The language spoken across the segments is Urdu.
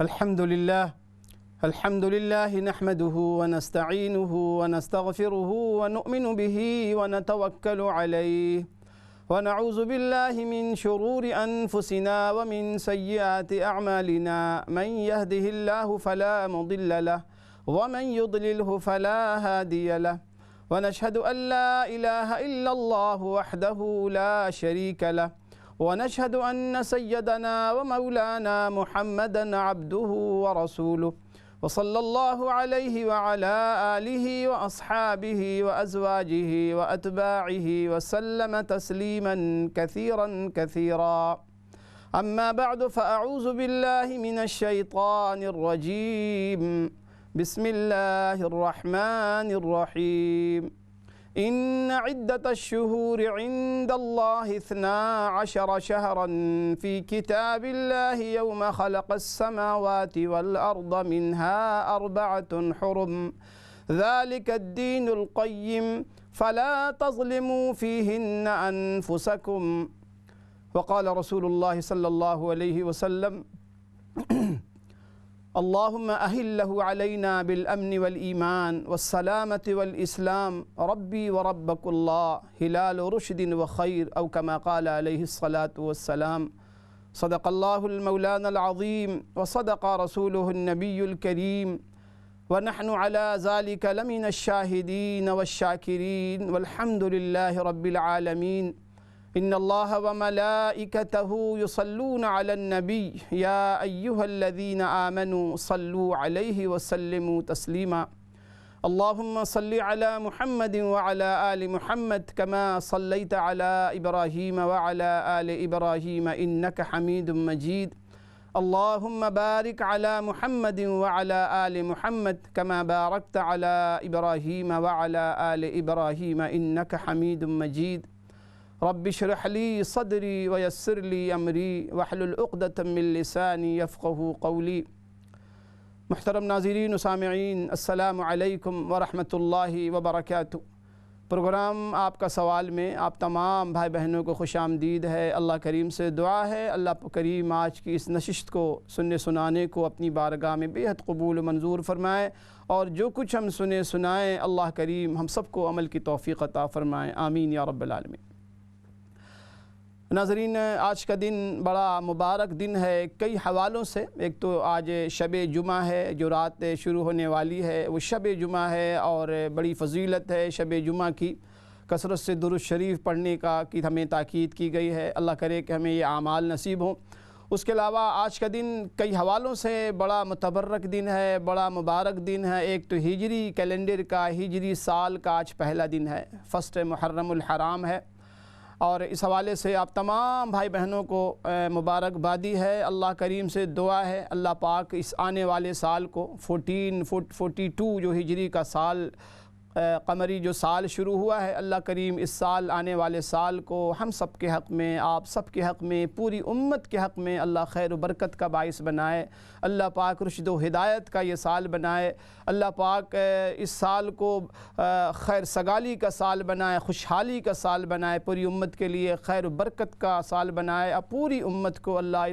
الحمد لله نحمده ونستعينه ونستغفره ونؤمن به ونتوكل عليه ونعوذ بالله من شرور أنفسنا ومن سيئات أعمالنا من يهده الله فلا مضل له ومن يضلله فلا هادي له ونشهد أن لا إله إلا الله وحده لا شريك له ونشهد أن سيدنا ومولانا محمدًا عبده ورسوله وصلى الله عليه وعلى آله وأصحابه وأزواجه وأتباعه وسلم تسليمًا كثيرًا أما بعد فأعوذ بالله من الشيطان الرجيم بسم الله الرحمن الرحيم إن عدة الشهور عند الله 12 شهرا في كتاب الله يوم خلق السماوات والأرض منها 4 حرم ذلك الدين القيم فلا تظلموا فيهن أنفسكم وقال رسول الله صلى الله عليه وسلم اللهم أهله علينا بالأمن والإيمان والسلامة والإسلام ربي وربك الله هلال رشد وخير أو كما قال عليه الصلاة والسلام صدق الله المولانا العظيم وصدق رسوله النبي الكريم ونحن على ذلك لمن الشاهدين والشاكرين والحمد لله رب العالمين إن الله وملائكته يصلون على النبي يا أيها الذين آمنوا صلوا عليه وسلموا تسليما اللهم صل على محمد وعلى آل محمد كما صليت على إبراهيم وعلى آل إبراهيم إنك حميد مجيد اللهم بارك على محمد وعلى آل محمد كما باركت على إبراهيم وعلى آل إبراهيم إنك حميد مجيد رب اشرح لي صدري ويسر لي أمري واحلل عقدة من لساني يفقهوا قولي محترم ناظرین و سامعین السلام علیکم ورحمۃ اللہ وبرکاتہ۔ پروگرام آپ کا سوال میں آپ تمام بھائی بہنوں کو خوش آمدید ہے۔ اللہ کریم سے دعا ہے اللہ کریم آج کی اس نشست کو سننے سنانے کو اپنی بارگاہ میں بے حد قبول و منظور فرمائے اور جو کچھ ہم سنے سنائیں اللہ کریم ہم سب کو عمل کی توفیق عطا فرمائے، آمین یا رب العالمین۔ ناظرین، آج کا دن بڑا مبارک دن ہے کئی حوالوں سے۔ ایک تو آج شب جمعہ ہے جو رات شروع ہونے والی ہے، وہ شب جمعہ ہے اور بڑی فضیلت ہے شب جمعہ کی۔ کثرت سے درود شریف پڑھنے کی ہمیں تاکید کی گئی ہے، اللہ کرے کہ ہمیں یہ اعمال نصیب ہوں۔ اس کے علاوہ آج کا دن کئی حوالوں سے بڑا متبرک دن ہے، بڑا مبارک دن ہے۔ ایک تو ہجری کیلنڈر کا ہجری سال کا آج پہلا دن ہے، 1 محرم الحرام ہے، اور اس حوالے سے آپ تمام بھائی بہنوں کو مبارکبادی ہے۔ اللہ کریم سے دعا ہے اللہ پاک اس آنے والے سال کو 1442 جو ہجری کا سال قمری جو سال شروع ہوا ہے، اللہ کریم اس سال آنے والے سال کو ہم سب کے حق میں، آپ سب کے حق میں، پوری امت کے حق میں اللہ خیر و برکت کا باعث بنائے۔ اللہ پاک رشد و ہدایت کا یہ سال بنائے۔ اللہ پاک اس سال کو خیر سگالی کا سال بنائے، خوشحالی کا سال بنائے، پوری امت کے لیے خیر و برکت کا سال بنائے۔ اب پوری امت کو اللہ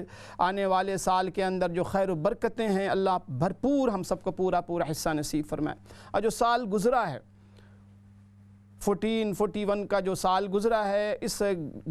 آنے والے سال کے اندر جو خیر و برکتیں ہیں اللہ بھرپور ہم سب کو پورا حصہ نصیب فرمائے۔ اور جو سال گزرا ہے 1441 کا جو سال گزرا ہے، اس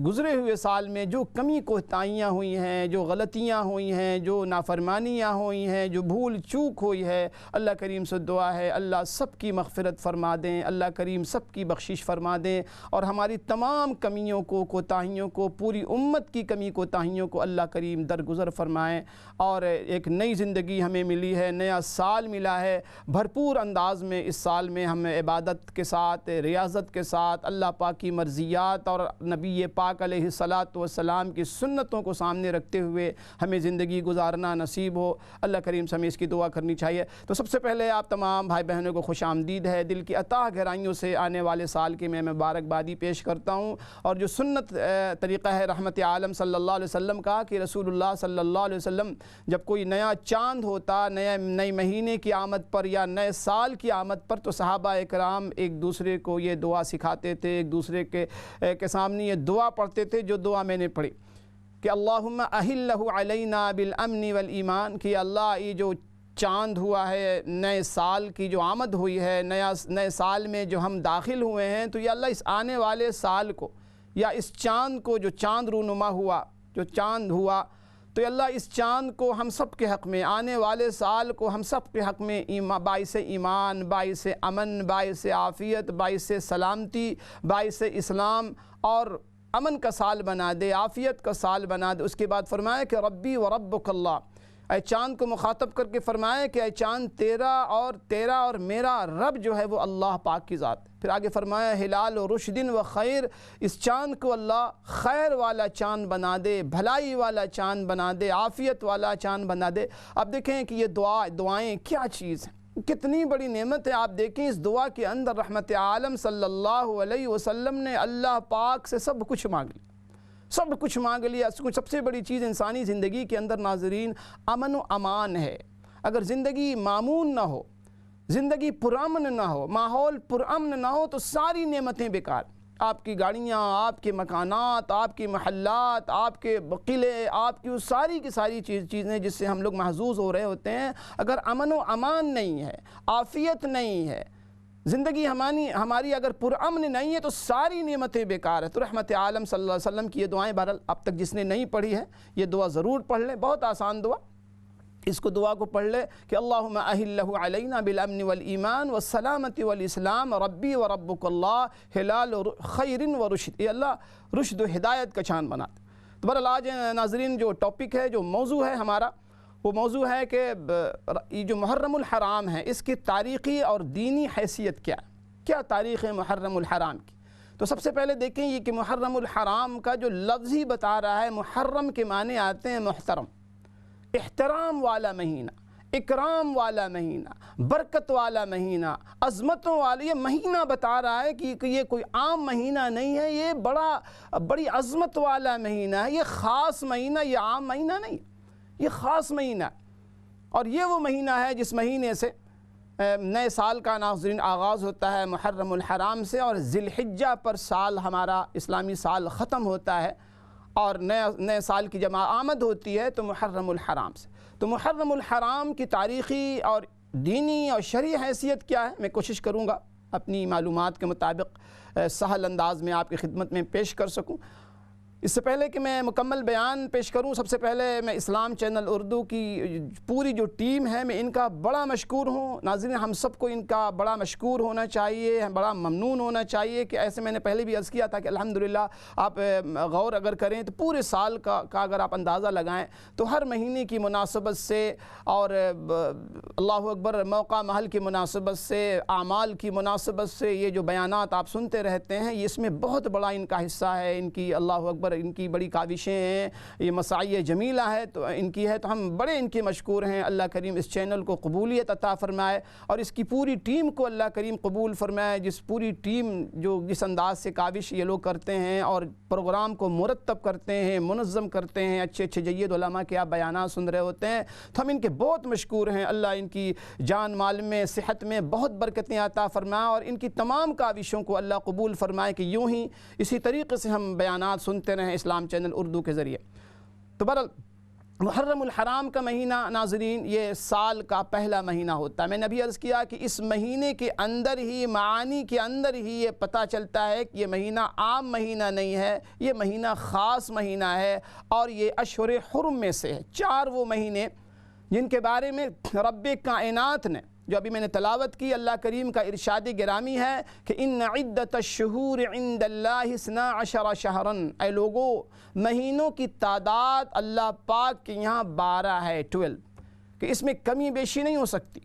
گزرے ہوئے سال میں جو کمی کوتاہیاں ہوئی ہیں، جو غلطیاں ہوئی ہیں، جو نافرمانیاں ہوئی ہیں، جو بھول چوک ہوئی ہے، اللہ کریم سے دعا ہے اللہ سب کی مغفرت فرما دیں، اللہ کریم سب کی بخشش فرما دیں اور ہماری تمام کمیوں کو کوتاہیوں کو، پوری امت کی کمی کوتاہیوں کو اللہ کریم درگزر فرمائیں اور ایک نئی زندگی ہمیں ملی ہے، نیا سال ملا ہے۔ بھرپور انداز میں اس سال میں ہم عبادت کے ساتھ، ریاضت کے ساتھ، اللہ پاک کی مرضیات اور نبی پاک علیہ السلام کی سنتوں کو سامنے رکھتے ہوئے ہمیں زندگی گزارنا نصیب ہو۔ اللہ کریم سے ہمیں اس کی دعا کرنی چاہیے۔ تو سب سے پہلے آپ تمام بھائی بہنوں کو خوش آمدید ہے، دل کی اتھاہ گہرائیوں سے آنے والے سال کی میں مبارکبادی پیش کرتا ہوں۔ اور جو سنت طریقہ ہے رحمت عالم صلی اللہ علیہ وسلم کا کہ رسول اللہ صلی اللہ علیہ وسلم جب کوئی نیا چاند ہوتا، نئے مہینے کی آمد پر یا نئے سال کی آمد پر، تو صحابہ اکرام ایک دوسرے کو یہ دعا سکھاتے تھے، ایک دوسرے کے سامنے یہ دعا پڑھتے تھے جو دعا میں نے پڑھی کہ اللہم اہلہ علینا بالامن والایمان، کہ اللہ یہ جو چاند ہوا ہے، نئے سال کی جو آمد ہوئی ہے، نئے سال میں جو ہم داخل ہوئے ہیں، تو یا اللہ اس آنے والے سال کو یا اس چاند کو، جو چاند رونما ہوا، جو چاند ہوا، تو یا اللہ اس چاند کو ہم سب کے حق میں، آنے والے سال کو ہم سب کے حق میں باعث ایمان، باعث امن، باعث عافیت، باعث سلامتی، باعث اسلام اور امن کا سال بنا دے، عافیت کا سال بنا دے۔ اس کے بعد فرمایا کہ ربی و ربک اللہ، اے چاند کو مخاطب کر کے فرمایا کہ اے چاند تیرا اور میرا رب جو ہے وہ اللہ پاک کی ذات ہے۔ پھر آگے فرمایا ہلال و رشدن و خیر، اس چاند کو اللہ خیر والا چاند بنا دے، بھلائی والا چاند بنا دے، عافیت والا چاند بنا دے۔ اب دیکھیں کہ یہ دعائیں کیا چیز ہیں، کتنی بڑی نعمت ہے۔ آپ دیکھیں اس دعا کے اندر رحمت عالم صلی اللہ علیہ وسلم نے اللہ پاک سے سب کچھ مانگ لیا، سب کچھ مانگ لیا۔ سب سے بڑی چیز انسانی زندگی کے اندر ناظرین امن و امان ہے۔ اگر زندگی مامون نہ ہو، زندگی پرامن نہ ہو، ماحول پرامن نہ ہو، تو ساری نعمتیں بیکار۔ آپ کی گاڑیاں، آپ کے مکانات، آپ کے محلات، آپ کے قلعے، آپ کی وہ ساری کی ساری چیزیں جس سے ہم لوگ محظوظ ہو رہے ہوتے ہیں، اگر امن و امان نہیں ہے، عافیت نہیں ہے، زندگی ہماری اگر پرامن نہیں ہے، تو ساری نعمتیں بیکار ہیں۔ تو رحمت عالم صلی اللہ علیہ وسلم کی یہ دعائیں بہرحال اب تک جس نے نہیں پڑھی ہے یہ دعا ضرور پڑھ لیں، بہت آسان دعا، اس کو دعا کو پڑھ لے کہ اللہم اہلہ علینا بالامن والایمان والسلامت والاسلام ربی و ربک اللہ ہلال خیر و رشد، اے اللہ رشد و ہدایت کا چاند بنا دے۔ تو بہرحال آج ناظرین جو ٹاپک ہے، جو موضوع ہے ہمارا، وہ موضوع ہے کہ یہ جو محرم الحرام ہے اس کی تاریخی اور دینی حیثیت کیا تاریخ ہے محرم الحرام کی۔ تو سب سے پہلے دیکھیں یہ کہ محرم الحرام کا جو لفظ ہی بتا رہا ہے، محرم کے معنی آتے ہیں محترم، احترام والا مہینہ، اکرام والا مہینہ، برکت والا مہینہ، عظمتوں والا، یہ مہینہ بتا رہا ہے کہ یہ کوئی عام مہینہ نہیں ہے، یہ بڑی عظمت والا مہینہ ہے، یہ خاص مہینہ، یہ عام مہینہ نہیں، یہ خاص مہینہ۔ اور یہ وہ مہینہ ہے جس مہینے سے نئے سال کا ناظرین آغاز ہوتا ہے محرم الحرام سے، اور ذی الحجہ پر سال ہمارا اسلامی سال ختم ہوتا ہے، اور نئے سال کی جب آمد ہوتی ہے تو محرم الحرام سے۔ تو محرم الحرام کی تاریخی اور دینی اور شرعی حیثیت کیا ہے، میں کوشش کروں گا اپنی معلومات کے مطابق سہل انداز میں آپ کی خدمت میں پیش کر سکوں۔ اس سے پہلے کہ میں مکمل بیان پیش کروں، سب سے پہلے میں اسلام چینل اردو کی پوری جو ٹیم ہے میں ان کا بڑا مشکور ہوں۔ ناظرین ہم سب کو ان کا بڑا مشکور ہونا چاہیے، بڑا ممنون ہونا چاہیے کہ ایسے میں نے پہلے بھی عرض کیا تھا کہ الحمدللہ آپ غور اگر کریں تو پورے سال کا اگر آپ اندازہ لگائیں تو ہر مہینے کی مناسبت سے اور اللہ اکبر موقع محل کی مناسبت سے، اعمال کی مناسبت سے یہ جو بیانات آپ سنتے رہتے ہیں، اس میں بہت بڑا ان کا حصہ ہے۔ ان کی اللہ اکبر ان کی بڑی کاوشیں ہیں، یہ مساعی جمیلہ ہے تو ان کی ہے، تو ہم بڑے ان کے مشکور ہیں۔ اللہ کریم اس چینل کو قبولیت عطا فرمائے اور اس کی پوری ٹیم کو اللہ کریم قبول فرمائے، جس پوری ٹیم جس انداز سے کاوش یہ لوگ کرتے ہیں اور پروگرام کو مرتب کرتے ہیں، منظم کرتے ہیں، اچھے جید علماء کے آپ بیانات سن رہے ہوتے ہیں، تو ہم ان کے بہت مشکور ہیں۔ اللہ ان کی جان مال میں، صحت میں بہت برکتیں عطا فرمائے اور ان کی تمام کاوشوں کو اللہ قبول فرمائے کہ یوں ہی اسی طریقے سے ہم بیانات سنتے رہیں اسلام چینل اردو کے ذریعے۔ تو بہرحال محرم الحرام کا مہینہ ناظرین یہ سال کا پہلا مہینہ ہوتا ہے۔ میں نے ابھی عرض کیا کہ اس مہینے کے اندر ہی، معانی کے اندر ہی یہ پتہ چلتا ہے کہ یہ مہینہ عام مہینہ نہیں ہے، یہ مہینہ خاص مہینہ ہے، اور یہ اشہر حرم میں سے ہے۔ 4 وہ مہینے جن کے بارے میں رب کائنات نے، جو ابھی میں نے تلاوت کی، اللہ کریم کا ارشاد گرامی ہے کہ ان عدت الشہور عند اللہ 12 شہرن، اے لوگو مہینوں کی تعداد اللہ پاک کے یہاں 12 ہے، 12، کہ اس میں کمی بیشی نہیں ہو سکتی۔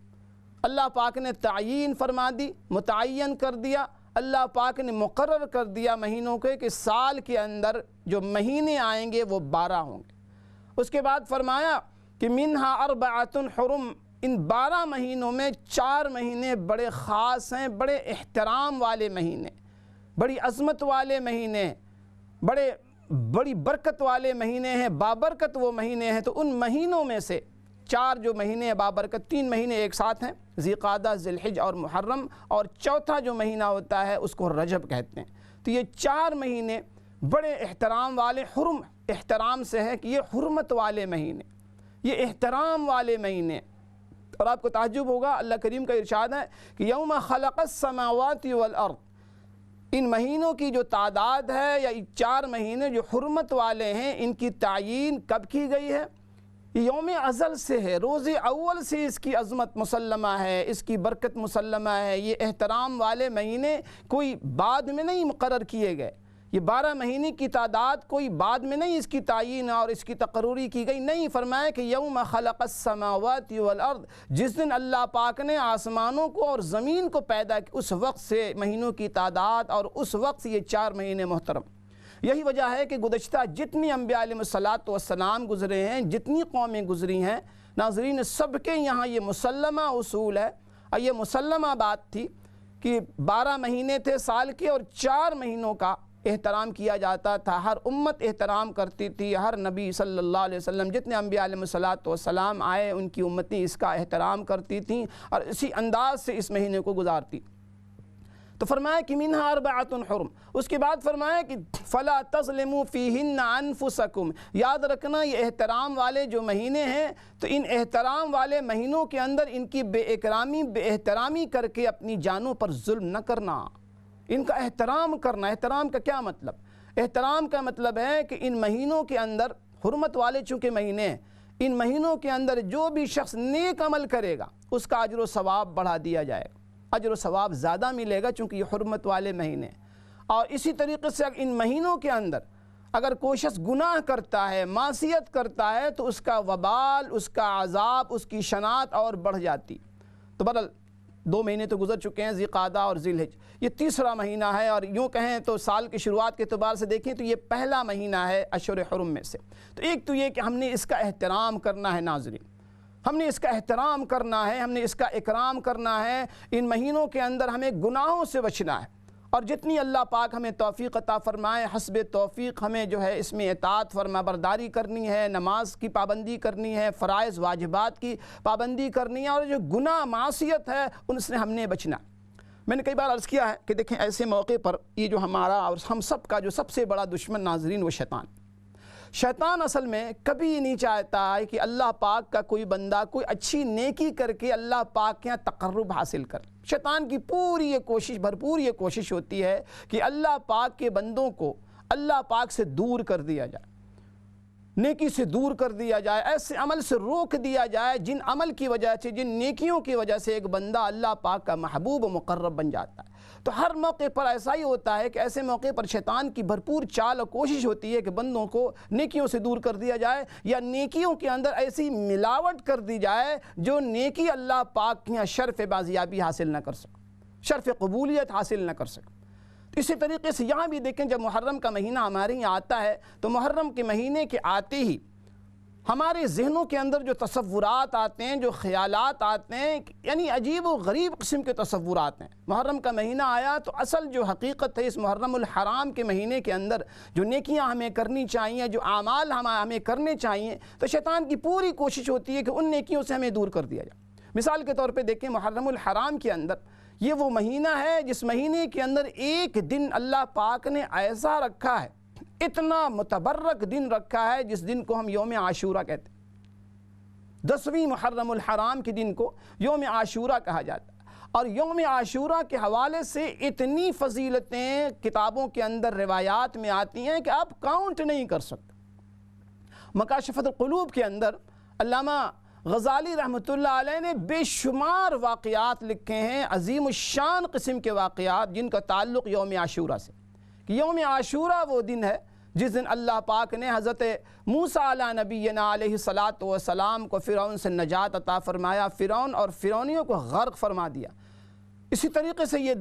اللہ پاک نے تعیین فرما دی، متعین کر دیا، اللہ پاک نے مقرر کر دیا مہینوں کے کہ سال کے اندر جو مہینے آئیں گے وہ 12 ہوں گے۔ اس کے بعد فرمایا کہ منہا 4 حرم، ان 12 مہینوں میں 4 مہینے بڑے خاص ہیں، بڑے احترام والے مہینے، بڑی عظمت والے مہینے، بڑی برکت والے مہینے ہیں، بابرکت وہ مہینے ہیں۔ تو ان مہینوں میں سے 4 جو مہینے ہیں بابرکت، 3 مہینے ایک ساتھ ہیں، ذی قعدہ، ذی الحج اور محرم، اور چوتھا جو مہینہ ہوتا ہے اس کو رجب کہتے ہیں۔ تو یہ 4 مہینے بڑے احترام والے، حرم احترام سے ہے کہ یہ حرمت والے مہینے، یہ احترام والے مہینے۔ اور آپ کو تعجب ہوگا، اللہ کریم کا ارشاد ہے کہ یوم خلق السماوات والارض، ان مہینوں کی جو تعداد ہے یا 4 مہینے جو حرمت والے ہیں، ان کی تعیین کب کی گئی ہے؟ یوم ازل سے ہے، روز اول سے اس کی عظمت مسلمہ ہے، اس کی برکت مسلمہ ہے۔ یہ احترام والے مہینے کوئی بعد میں نہیں مقرر کیے گئے، یہ 12 مہینے کی تعداد کوئی بعد میں نہیں اس کی تعیین اور اس کی تقرری کی گئی، نہیں، فرمایا کہ یوم خلق السماوات والارض، جس دن اللہ پاک نے آسمانوں کو اور زمین کو پیدا کیا، اس وقت سے مہینوں کی تعداد اور اس وقت سے یہ 4 مہینے محترم۔ یہی وجہ ہے کہ گزشتہ جتنی انبیاء علیہ السلام گزرے ہیں، جتنی قومیں گزری ہیں ناظرین، سب کے یہاں یہ مسلمہ اصول ہے اور یہ مسلمہ بات تھی کہ 12 مہینے تھے سال کے اور 4 مہینوں کا احترام کیا جاتا تھا، ہر امت احترام کرتی تھی، ہر نبی صلی اللہ علیہ وسلم، جتنے انبیاء علیہ السلام آئے ان کی امتیں اس کا احترام کرتی تھیں اور اسی انداز سے اس مہینے کو گزارتی۔ تو فرمایا کہ منہا اربعۃ حرم، اس کے بعد فرمایا کہ فلا تظلموا فیہن انفسکم، یاد رکھنا یہ احترام والے جو مہینے ہیں تو ان احترام والے مہینوں کے اندر ان کی بے احترامی کر کے اپنی جانوں پر ظلم نہ کرنا، ان کا احترام کرنا۔ احترام کا کیا مطلب؟ احترام کا مطلب ہے کہ ان مہینوں کے اندر، حرمت والے چونکہ مہینے ہیں، ان مہینوں کے اندر جو بھی شخص نیک عمل کرے گا اس کا اجر و ثواب بڑھا دیا جائے گا، اجر و ثواب زیادہ ملے گا چونکہ یہ حرمت والے مہینے۔ اور اسی طریقے سے ان مہینوں کے اندر اگر کوئی شخص گناہ کرتا ہے، معصیت کرتا ہے تو اس کا وبال، اس کا عذاب، اس کی شناعت اور بڑھ جاتی۔ تو بہرحال 2 مہینے تو گزر چکے ہیں، ذی قعدہ اور ذی الحج، یہ تیسرا مہینہ ہے اور یوں کہیں تو سال کی شروعات کے اعتبار سے دیکھیں تو یہ پہلا مہینہ ہے اشہر حرم میں سے۔ تو ایک تو یہ کہ ہم نے اس کا احترام کرنا ہے ناظرین، ہم نے اس کا احترام کرنا ہے، ہم نے اس کا اکرام کرنا ہے۔ ان مہینوں کے اندر ہمیں گناہوں سے بچنا ہے اور جتنی اللہ پاک ہمیں توفیق عطا فرمائے حسب توفیق ہمیں جو ہے اس میں اطاعت فرما برداری کرنی ہے، نماز کی پابندی کرنی ہے، فرائض واجبات کی پابندی کرنی ہے، اور جو گناہ معصیت ہے ان سے ہم نے بچنا۔ میں نے کئی بار عرض کیا ہے کہ دیکھیں ایسے موقع پر یہ جو ہمارا اور ہم سب کا جو سب سے بڑا دشمن ناظرین وہ شیطان اصل میں کبھی نہیں چاہتا ہے کہ اللہ پاک کا کوئی بندہ کوئی اچھی نیکی کر کے اللہ پاک کے یہاں تقرب حاصل کر۔ شیطان کی پوری یہ کوشش، بھرپور یہ کوشش ہوتی ہے کہ اللہ پاک کے بندوں کو اللہ پاک سے دور کر دیا جائے، نیکی سے دور کر دیا جائے، ایسے عمل سے روک دیا جائے جن عمل کی وجہ سے، جن نیکیوں کی وجہ سے ایک بندہ اللہ پاک کا محبوب و مقرب بن جاتا ہے۔ تو ہر موقع پر ایسا ہی ہوتا ہے کہ ایسے موقع پر شیطان کی بھرپور چال اور کوشش ہوتی ہے کہ بندوں کو نیکیوں سے دور کر دیا جائے یا نیکیوں کے اندر ایسی ملاوٹ کر دی جائے جو نیکی اللہ پاک کے یہاں شرف بازیابی حاصل نہ کر سکے، شرف قبولیت حاصل نہ کر سکے۔ اسی طریقے سے یہاں بھی دیکھیں جب محرم کا مہینہ ہمارے یہاں آتا ہے تو محرم کے مہینے کے آتے ہی ہمارے ذہنوں کے اندر جو تصورات آتے ہیں، جو خیالات آتے ہیں، یعنی عجیب و غریب قسم کے تصورات ہیں۔ محرم کا مہینہ آیا تو اصل جو حقیقت ہے اس محرم الحرام کے مہینے کے اندر جو نیکیاں ہمیں کرنی چاہیے، جو اعمال ہمیں کرنے چاہیے، تو شیطان کی پوری کوشش ہوتی ہے کہ ان نیکیوں سے ہمیں دور کر دیا جائے۔ مثال کے طور پہ دیکھیں محرم الحرام کے اندر یہ وہ مہینہ ہے جس مہینے کے اندر ایک دن اللہ پاک نے ایسا رکھا ہے، اتنا متبرک دن رکھا ہے جس دن کو ہم یوم عاشورہ کہتے ہیں۔ 10ویں محرم الحرام کے دن کو یوم عاشورہ کہا جاتا ہے، اور یوم عاشورہ کے حوالے سے اتنی فضیلتیں کتابوں کے اندر روایات میں آتی ہیں کہ آپ کاؤنٹ نہیں کر سکتے۔ مکاشفۃ القلوب کے اندر علامہ غزالی رحمۃ اللہ علیہ نے بے شمار واقعات لکھے ہیں، عظیم الشان قسم کے واقعات جن کا تعلق یوم عاشورہ سے، کہ یوم عاشورہ وہ دن ہے جس دن اللہ پاک نے حضرت موسیٰ علیہ نبینا علیہ السلام کو فرعون سے نجات عطا فرمایا، فرعون اور فرعونیوں کو غرق فرما دیا۔ اسی طریقے سے یہ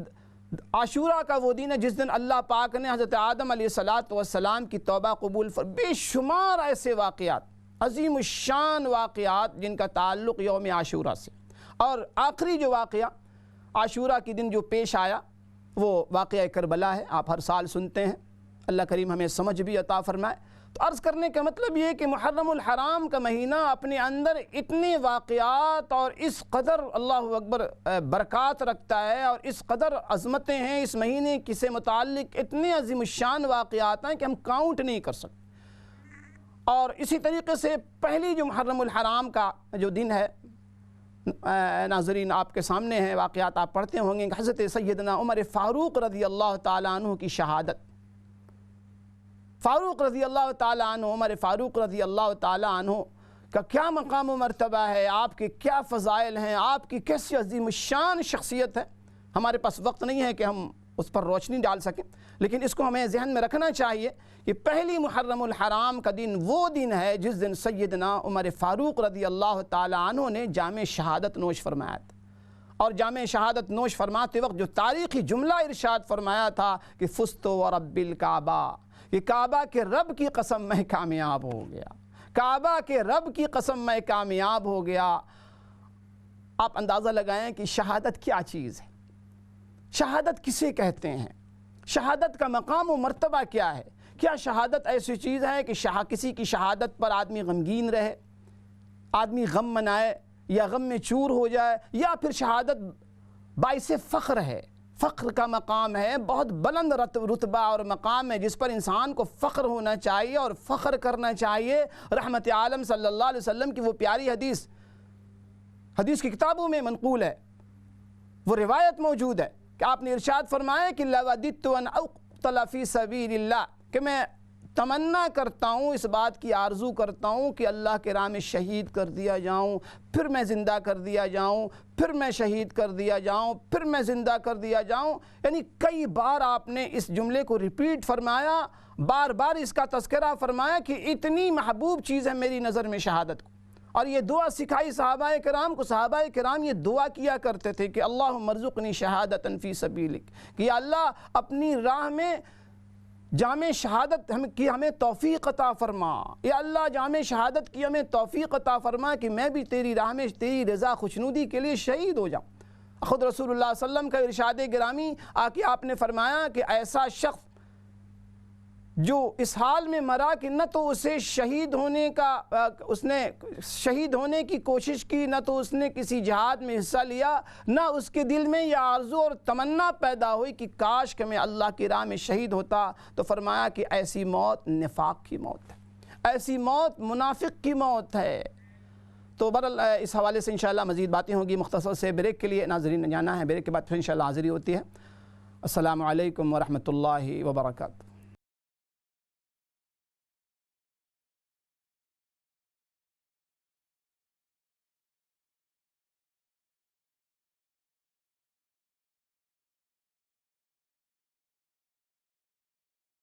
عاشورہ کا وہ دن ہے جس دن اللہ پاک نے حضرت آدم علیہ السلام کی توبہ قبول بے شمار ایسے واقعات، عظیم الشان واقعات جن کا تعلق یوم عاشورہ سے۔ اور آخری جو واقعہ عاشورہ کی دن جو پیش آیا وہ واقعہ کربلا ہے، آپ ہر سال سنتے ہیں، اللہ کریم ہمیں سمجھ بھی عطا فرمائے۔ تو عرض کرنے کا مطلب یہ کہ محرم الحرام کا مہینہ اپنے اندر اتنے واقعات اور اس قدر اللہ اکبر برکات رکھتا ہے اور اس قدر عظمتیں ہیں اس مہینے کی سے متعلق اتنے عظیم الشان واقعات ہیں کہ ہم کاؤنٹ نہیں کر سکتے۔ اور اسی طریقے سے پہلی جو محرم الحرام کا جو دن ہے ناظرین آپ کے سامنے ہیں، واقعات آپ پڑھتے ہوں گے کہ حضرت سیدنا عمر فاروق رضی اللہ تعالیٰ عنہ کی شہادت۔ فاروق رضی اللہ تعالیٰ عنہ، عمر فاروق رضی اللہ تعالیٰ عنہ کا کیا مقام و مرتبہ ہے، آپ کے کیا فضائل ہیں، آپ کی کیسی عظیم الشان شخصیت ہے۔ ہمارے پاس وقت نہیں ہے کہ ہم اس پر روشنی ڈال سکیں، لیکن اس کو ہمیں ذہن میں رکھنا چاہیے کہ پہلی محرم الحرام کا دن وہ دن ہے جس دن سیدنا عمر فاروق رضی اللہ تعالیٰ عنہ نے جام شہادت نوش فرمایا تھا۔ اور جام شہادت نوش فرماتے وقت جو تاریخی جملہ ارشاد فرمایا تھا کہ فزت ورب الکعبہ، کہ کعبہ کے رب کی قسم میں کامیاب ہو گیا، کعبہ کے رب کی قسم میں کامیاب ہو گیا۔ آپ اندازہ لگائیں کہ شہادت کیا چیز ہے، شہادت کسے کہتے ہیں، شہادت کا مقام و مرتبہ کیا ہے؟ کیا شہادت ایسی چیز ہے کہ کسی کی شہادت پر آدمی غمگین رہے، آدمی غم منائے یا غم میں چور ہو جائے، یا پھر شہادت باعث فخر ہے؟ فخر کا مقام ہے، بہت بلند رتبہ اور مقام ہے جس پر انسان کو فخر ہونا چاہیے اور فخر کرنا چاہیے۔ رحمت عالم صلی اللہ علیہ وسلم کی وہ پیاری حدیث کی کتابوں میں منقول ہے، وہ روایت موجود ہے کہ آپ نے ارشاد فرمایا کہ لَوَدِدْتُ أَنْ أُقْتَلَ فِي سَبِيلِ اللَّهِ، کہ میں تمنا کرتا ہوں، اس بات کی آرزو کرتا ہوں کہ اللہ کے راہ میں شہید کر دیا جاؤں، پھر میں زندہ کر دیا جاؤں، پھر میں شہید کر دیا جاؤں، پھر میں زندہ کر دیا جاؤں۔ یعنی کئی بار آپ نے اس جملے کو ریپیٹ فرمایا، بار بار اس کا تذکرہ فرمایا کہ اتنی محبوب چیز ہے میری نظر میں شہادت کو۔ اور یہ دعا سکھائی صحابہ کرام کو، صحابہ کرام یہ دعا کیا کرتے تھے کہ اللہم ارزقنی شہادتا فی سبیلک، کہ یا اللہ اپنی راہ میں جامع شہادت کی ہمیں توفیق عطا فرما، یا اللہ جامع شہادت کی ہمیں توفیق عطا فرما کہ میں بھی تیری راہ میں تیری رضا خوشنودی کے لیے شہید ہو جاؤں۔ خود رسول اللہ صلی اللہ علیہ وسلم کا ارشاد گرامی آکے آپ نے فرمایا کہ ایسا شخص جو اس حال میں مرا کہ نہ تو اسے شہید ہونے کی کوشش کی، نہ تو اس نے کسی جہاد میں حصہ لیا، نہ اس کے دل میں یہ آرزو اور تمنا پیدا ہوئی کہ کاش کہ میں اللہ کی راہ میں شہید ہوتا، تو فرمایا کہ ایسی موت نفاق کی موت ہے، ایسی موت منافق کی موت ہے۔ تو بہرحال اس حوالے سے انشاءاللہ مزید باتیں ہوں گی۔ مختصر سے بریک کے لیے ناظرین نے جانا ہے، بریک کے بعد پھر انشاءاللہ حاضری ہوتی ہے۔ السلام علیکم ورحمۃ اللہ وبرکاتہ۔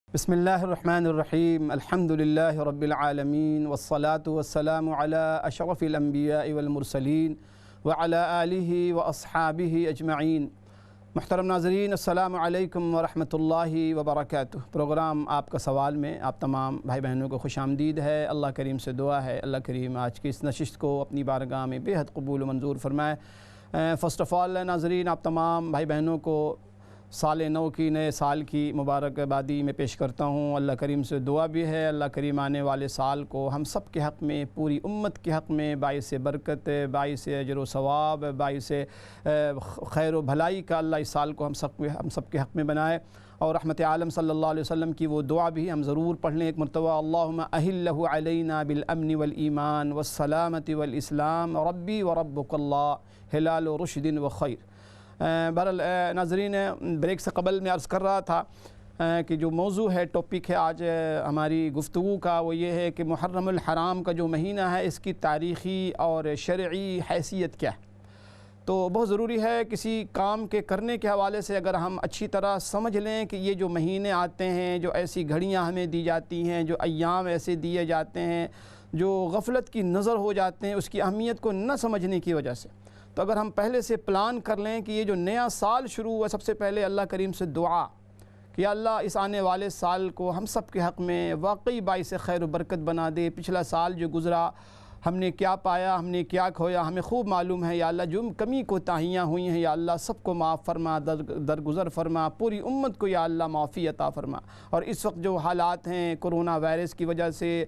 بسم اللہ الرحمن الرحیم، الحمد للہ رب العالمین، والصلاة والسلام علی اشرف الانبیاء والمرسلین وعلی آلہ واصحابہ اجمعین۔ محترم ناظرین، السلام علیکم ورحمۃ اللہ وبرکاتہ۔ پروگرام آپ کا سوال میں آپ تمام بھائی بہنوں کو خوش آمدید ہے۔ اللہ کریم سے دعا ہے اللہ کریم آج کی اس نشست کو اپنی بارگاہ میں بے حد قبول و منظور فرمائے۔ فرسٹ آف آل ناظرین، آپ تمام بھائی بہنوں کو سال نو کی، نئے سال کی مبارکبادی میں پیش کرتا ہوں۔ اللہ کریم سے دعا بھی ہے اللہ کریم آنے والے سال کو ہم سب کے حق میں، پوری امت کے حق میں باعث برکت، باعث اجر و ثواب، باعث خیر و بھلائی کا اللہ اس سال کو ہم سب کے حق میں بنائے۔ اور رحمت عالم صلی اللہ علیہ وسلم کی وہ دعا بھی ہم ضرور پڑھ لیں ایک مرتبہ، اللہم اہلہ علینا بالامن والایمان والسلامت والاسلام ربی وربک اللہ ہلال و رشد و خیر۔ بہرحال ناظرین، بریک سے قبل میں عرض کر رہا تھا کہ جو موضوع ہے، ٹاپک ہے آج ہماری گفتگو کا، وہ یہ ہے کہ محرم الحرام کا جو مہینہ ہے اس کی تاریخی اور شرعی حیثیت کیا ہے۔ تو بہت ضروری ہے کسی کام کے کرنے کے حوالے سے اگر ہم اچھی طرح سمجھ لیں کہ یہ جو مہینے آتے ہیں، جو ایسی گھڑیاں ہمیں دی جاتی ہیں، جو ایام ایسے دیے جاتے ہیں، جو غفلت کی نظر ہو جاتے ہیں، اس کی اہمیت کو نہ سمجھنے کی وجہ سے، تو اگر ہم پہلے سے پلان کر لیں کہ یہ جو نیا سال شروع ہوا، سب سے پہلے اللہ کریم سے دعا کہ یا اللہ اس آنے والے سال کو ہم سب کے حق میں واقعی باعث خیر و برکت بنا دے۔ پچھلا سال جو گزرا ہم نے کیا پایا، ہم نے کیا کھویا، ہمیں خوب معلوم ہے یا اللہ۔ جو کمی کوتاہیاں ہوئی ہیں یا اللہ سب کو معاف فرما، درگزر فرما، پوری امت کو یا اللہ معافی عطا فرما۔ اور اس وقت جو حالات ہیں کرونا وائرس کی وجہ سے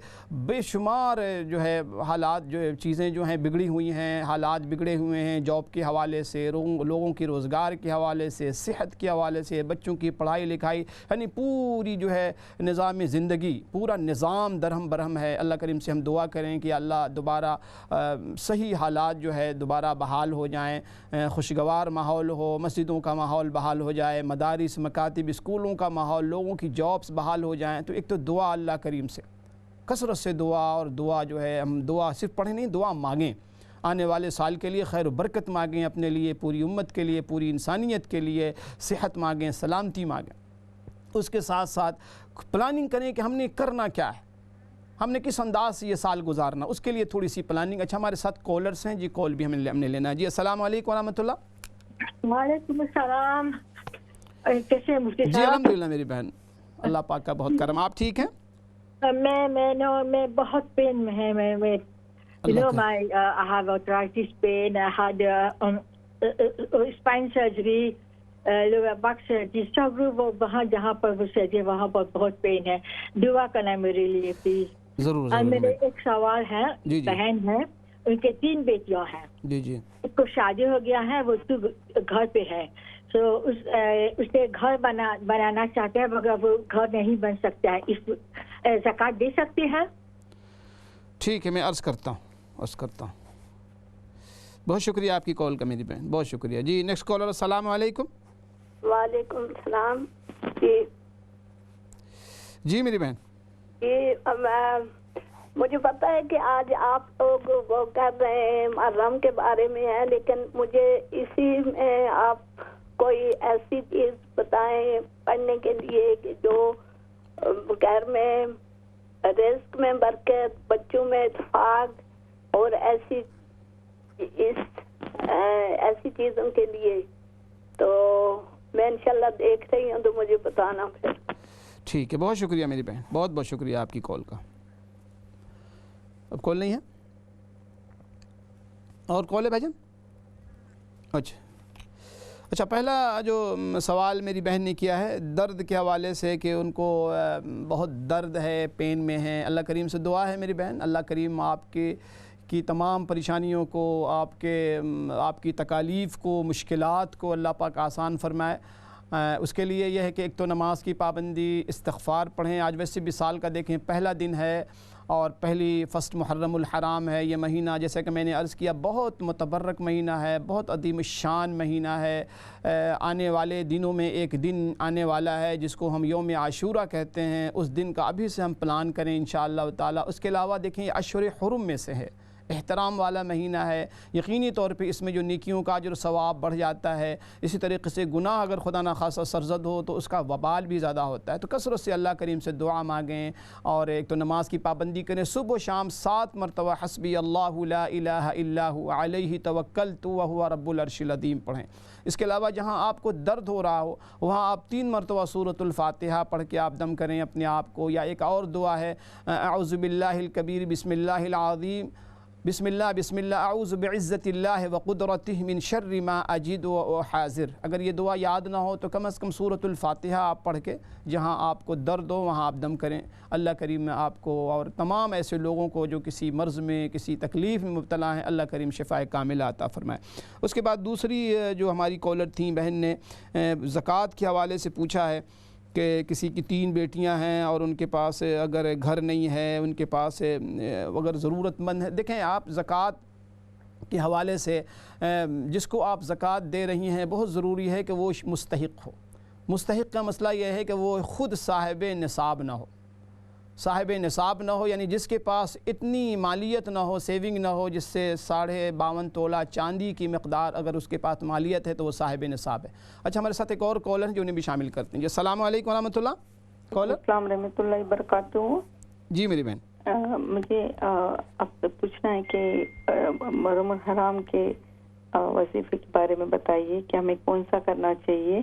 بے شمار جو ہے حالات، جو چیزیں جو ہیں بگڑی ہوئی ہیں، حالات بگڑے ہوئے ہیں، جاب کے حوالے سے، لوگوں کی روزگار کے حوالے سے، صحت کے حوالے سے، بچوں کی پڑھائی لکھائی، یعنی پوری جو ہے نظام زندگی، پورا نظام درہم برہم ہے۔ اللہ کریم سے ہم دعا کریں کہ اللہ دوبارہ صحیح حالات جو ہے دوبارہ بحال ہو جائیں، خوشگوار ماحول ہو، مسجدوں کا ماحول بحال ہو جائے، مدارس، مکاتب، اسکولوں کا ماحول، لوگوں کی جابس بحال ہو جائیں۔ تو ایک تو دعا اللہ کریم سے، کثرت سے دعا، اور دعا جو ہے ہم دعا صرف پڑھیں نہیں، دعا مانگیں، آنے والے سال کے لیے خیر و برکت مانگیں، اپنے لیے، پوری امت کے لیے، پوری انسانیت کے لیے صحت مانگیں، سلامتی مانگیں۔ اس کے ساتھ ساتھ پلاننگ کریں کہ ہم نے کرنا کیا ہے، ہم نے کس انداز سے یہ سال گزارنا، اس کے لیے تھوڑی سی پلاننگ۔ اچھا ہمارے ساتھ کالرز ہیں جی، کال بھی ہم نے لینا ہے جی۔ السلام علیکم ورحمۃ اللہ۔ وعلیکم السلام، کیسے ہیں مفتی جی صاحب؟ الحمدللہ میری بہن، اللہ پاک کا بہت کرم۔ آپ ٹھیک ہیں؟ میں بہت پین میں ہے، میں you know my I have arthritis pain, I had spine surgery, lower back surgery، سب وہاں جہاں پر وہ سرجری وہاں پر بہت پین ہے۔ دعا کرنا میرے لیے پلیز۔ ضرور اور ضرور۔ میرے ایک سوال ہے، بہن ہے، ان کے 3 بیٹیاں ہیں، جی جی، ایک کو شادی ہو گیا ہے، وہ تو گھر پہ ہے، تو اس نے گھر بنانا چاہتے ہیں مگر وہ گھر نہیں بن سکتا ہے، اس زکوٰۃ دے سکتے ہیں؟ ٹھیک ہے، میں عرض کرتا ہوں۔ بہت شکریہ آپ کی کال کا میری بہن، بہت شکریہ جی۔ نیکسٹ کالر، السلام علیکم۔ وعلیکم السلام جی میری بہن، مجھے پتا ہے کہ آج آپ لوگ وہ کر رہے ہیں محرم کے بارے میں ہے، لیکن مجھے اسی میں آپ کوئی ایسی چیز بتائیں پڑھنے کے لیے کہ جو گھر میں رزق میں برکت، بچوں میں اتفاق اور ایسی چیزوں کے لیے، تو میں انشاءاللہ دیکھ رہی ہوں، تو مجھے بتانا پھر۔ ٹھیک ہے، بہت شکریہ میری بہن، بہت بہت شکریہ آپ کی کال کا۔ اب کال نہیں ہے اور کال ہے بھائی جان؟ اچھا پہلا جو سوال میری بہن نے کیا ہے درد کے حوالے سے، کہ ان کو بہت درد ہے، پین میں ہیں۔ اللہ کریم سے دعا ہے میری بہن، اللہ کریم آپ کی تمام پریشانیوں کو، آپ کی تکالیف کو، مشکلات کو اللہ پاک آسان فرمائے۔ اس کے لیے یہ ہے کہ ایک تو نماز کی پابندی، استغفار پڑھیں۔ آج ویسے بھی سال کا دیکھیں پہلا دن ہے، اور پہلی فسٹ محرم الحرام ہے۔ یہ مہینہ جیسا کہ میں نے عرض کیا بہت متبرک مہینہ ہے، بہت عظیم الشان مہینہ ہے۔ آنے والے دنوں میں ایک دن آنے والا ہے جس کو ہم یوم عاشورہ کہتے ہیں، اس دن کا ابھی سے ہم پلان کریں انشاءاللہ تعالی۔ اس کے علاوہ دیکھیں یہ اشہر حرم میں سے ہے، احترام والا مہینہ ہے، یقینی طور پہ اس میں جو نیکیوں کا اجر و ثواب بڑھ جاتا ہے۔ اسی طریقے سے گناہ اگر خدا نخواستہ سرزد ہو تو اس کا وبال بھی زیادہ ہوتا ہے۔ تو کثرت سے اللہ کریم سے دعا مانگیں، اور ایک تو نماز کی پابندی کریں، صبح و شام 7 مرتبہ حسبی اللہ لا الہ الا هو علیہ توکلت وہو رب العرش العظیم پڑھیں۔ اس کے علاوہ جہاں آپ کو درد ہو رہا ہو وہاں آپ 3 مرتبہ سورۃ الفاتحہ پڑھ کے آپ دم کریں اپنے آپ کو۔ یا ایک اور دعا ہے اعوذ باللہ الکبیر بسم اللہ العظیم بسم اللہ اعوذ بعزت اللہ وقدرتہ من شر ما اجد و حاضر۔ اگر یہ دعا یاد نہ ہو تو کم از کم سورۃ الفاتحہ آپ پڑھ کے جہاں آپ کو درد ہو وہاں آپ دم کریں۔ اللہ کریم میں آپ کو اور تمام ایسے لوگوں کو جو کسی مرض میں، کسی تکلیف میں مبتلا ہیں، اللہ کریم شفاء کاملہ عطا فرمائے۔ اس کے بعد دوسری جو ہماری کالر تھیں بہن نے زکوٰۃ کے حوالے سے پوچھا ہے کہ کسی کی 3 بیٹیاں ہیں اور ان کے پاس اگر گھر نہیں ہے، ان کے پاس اگر ضرورت مند ہے۔ دیکھیں آپ زکوٰۃ کے حوالے سے جس کو آپ زکوٰۃ دے رہی ہیں بہت ضروری ہے کہ وہ مستحق ہو۔ مستحق کا مسئلہ یہ ہے کہ وہ خود صاحب نصاب نہ ہو، صاحب نصاب نہ ہو، یعنی جس کے پاس اتنی مالیت نہ ہو، سیونگ نہ ہو، جس سے 52.5 تولہ چاندی کی مقدار اگر اس کے پاس مالیت ہے تو وہ صاحب نصاب ہے۔ اچھا ہمارے ساتھ ایک اور کالر ہیں جو انہیں بھی شامل کرتے ہیں جی۔ السلام علیکم ورحمۃ اللہ۔ کالر السلام رحمۃ اللہ وبرکاتہ۔ جی میری بہن، مجھے آپ سے پوچھنا ہے کہ محرم الحرام کے وظیفے کے بارے میں بتائیے کہ ہمیں کون سا کرنا چاہیے،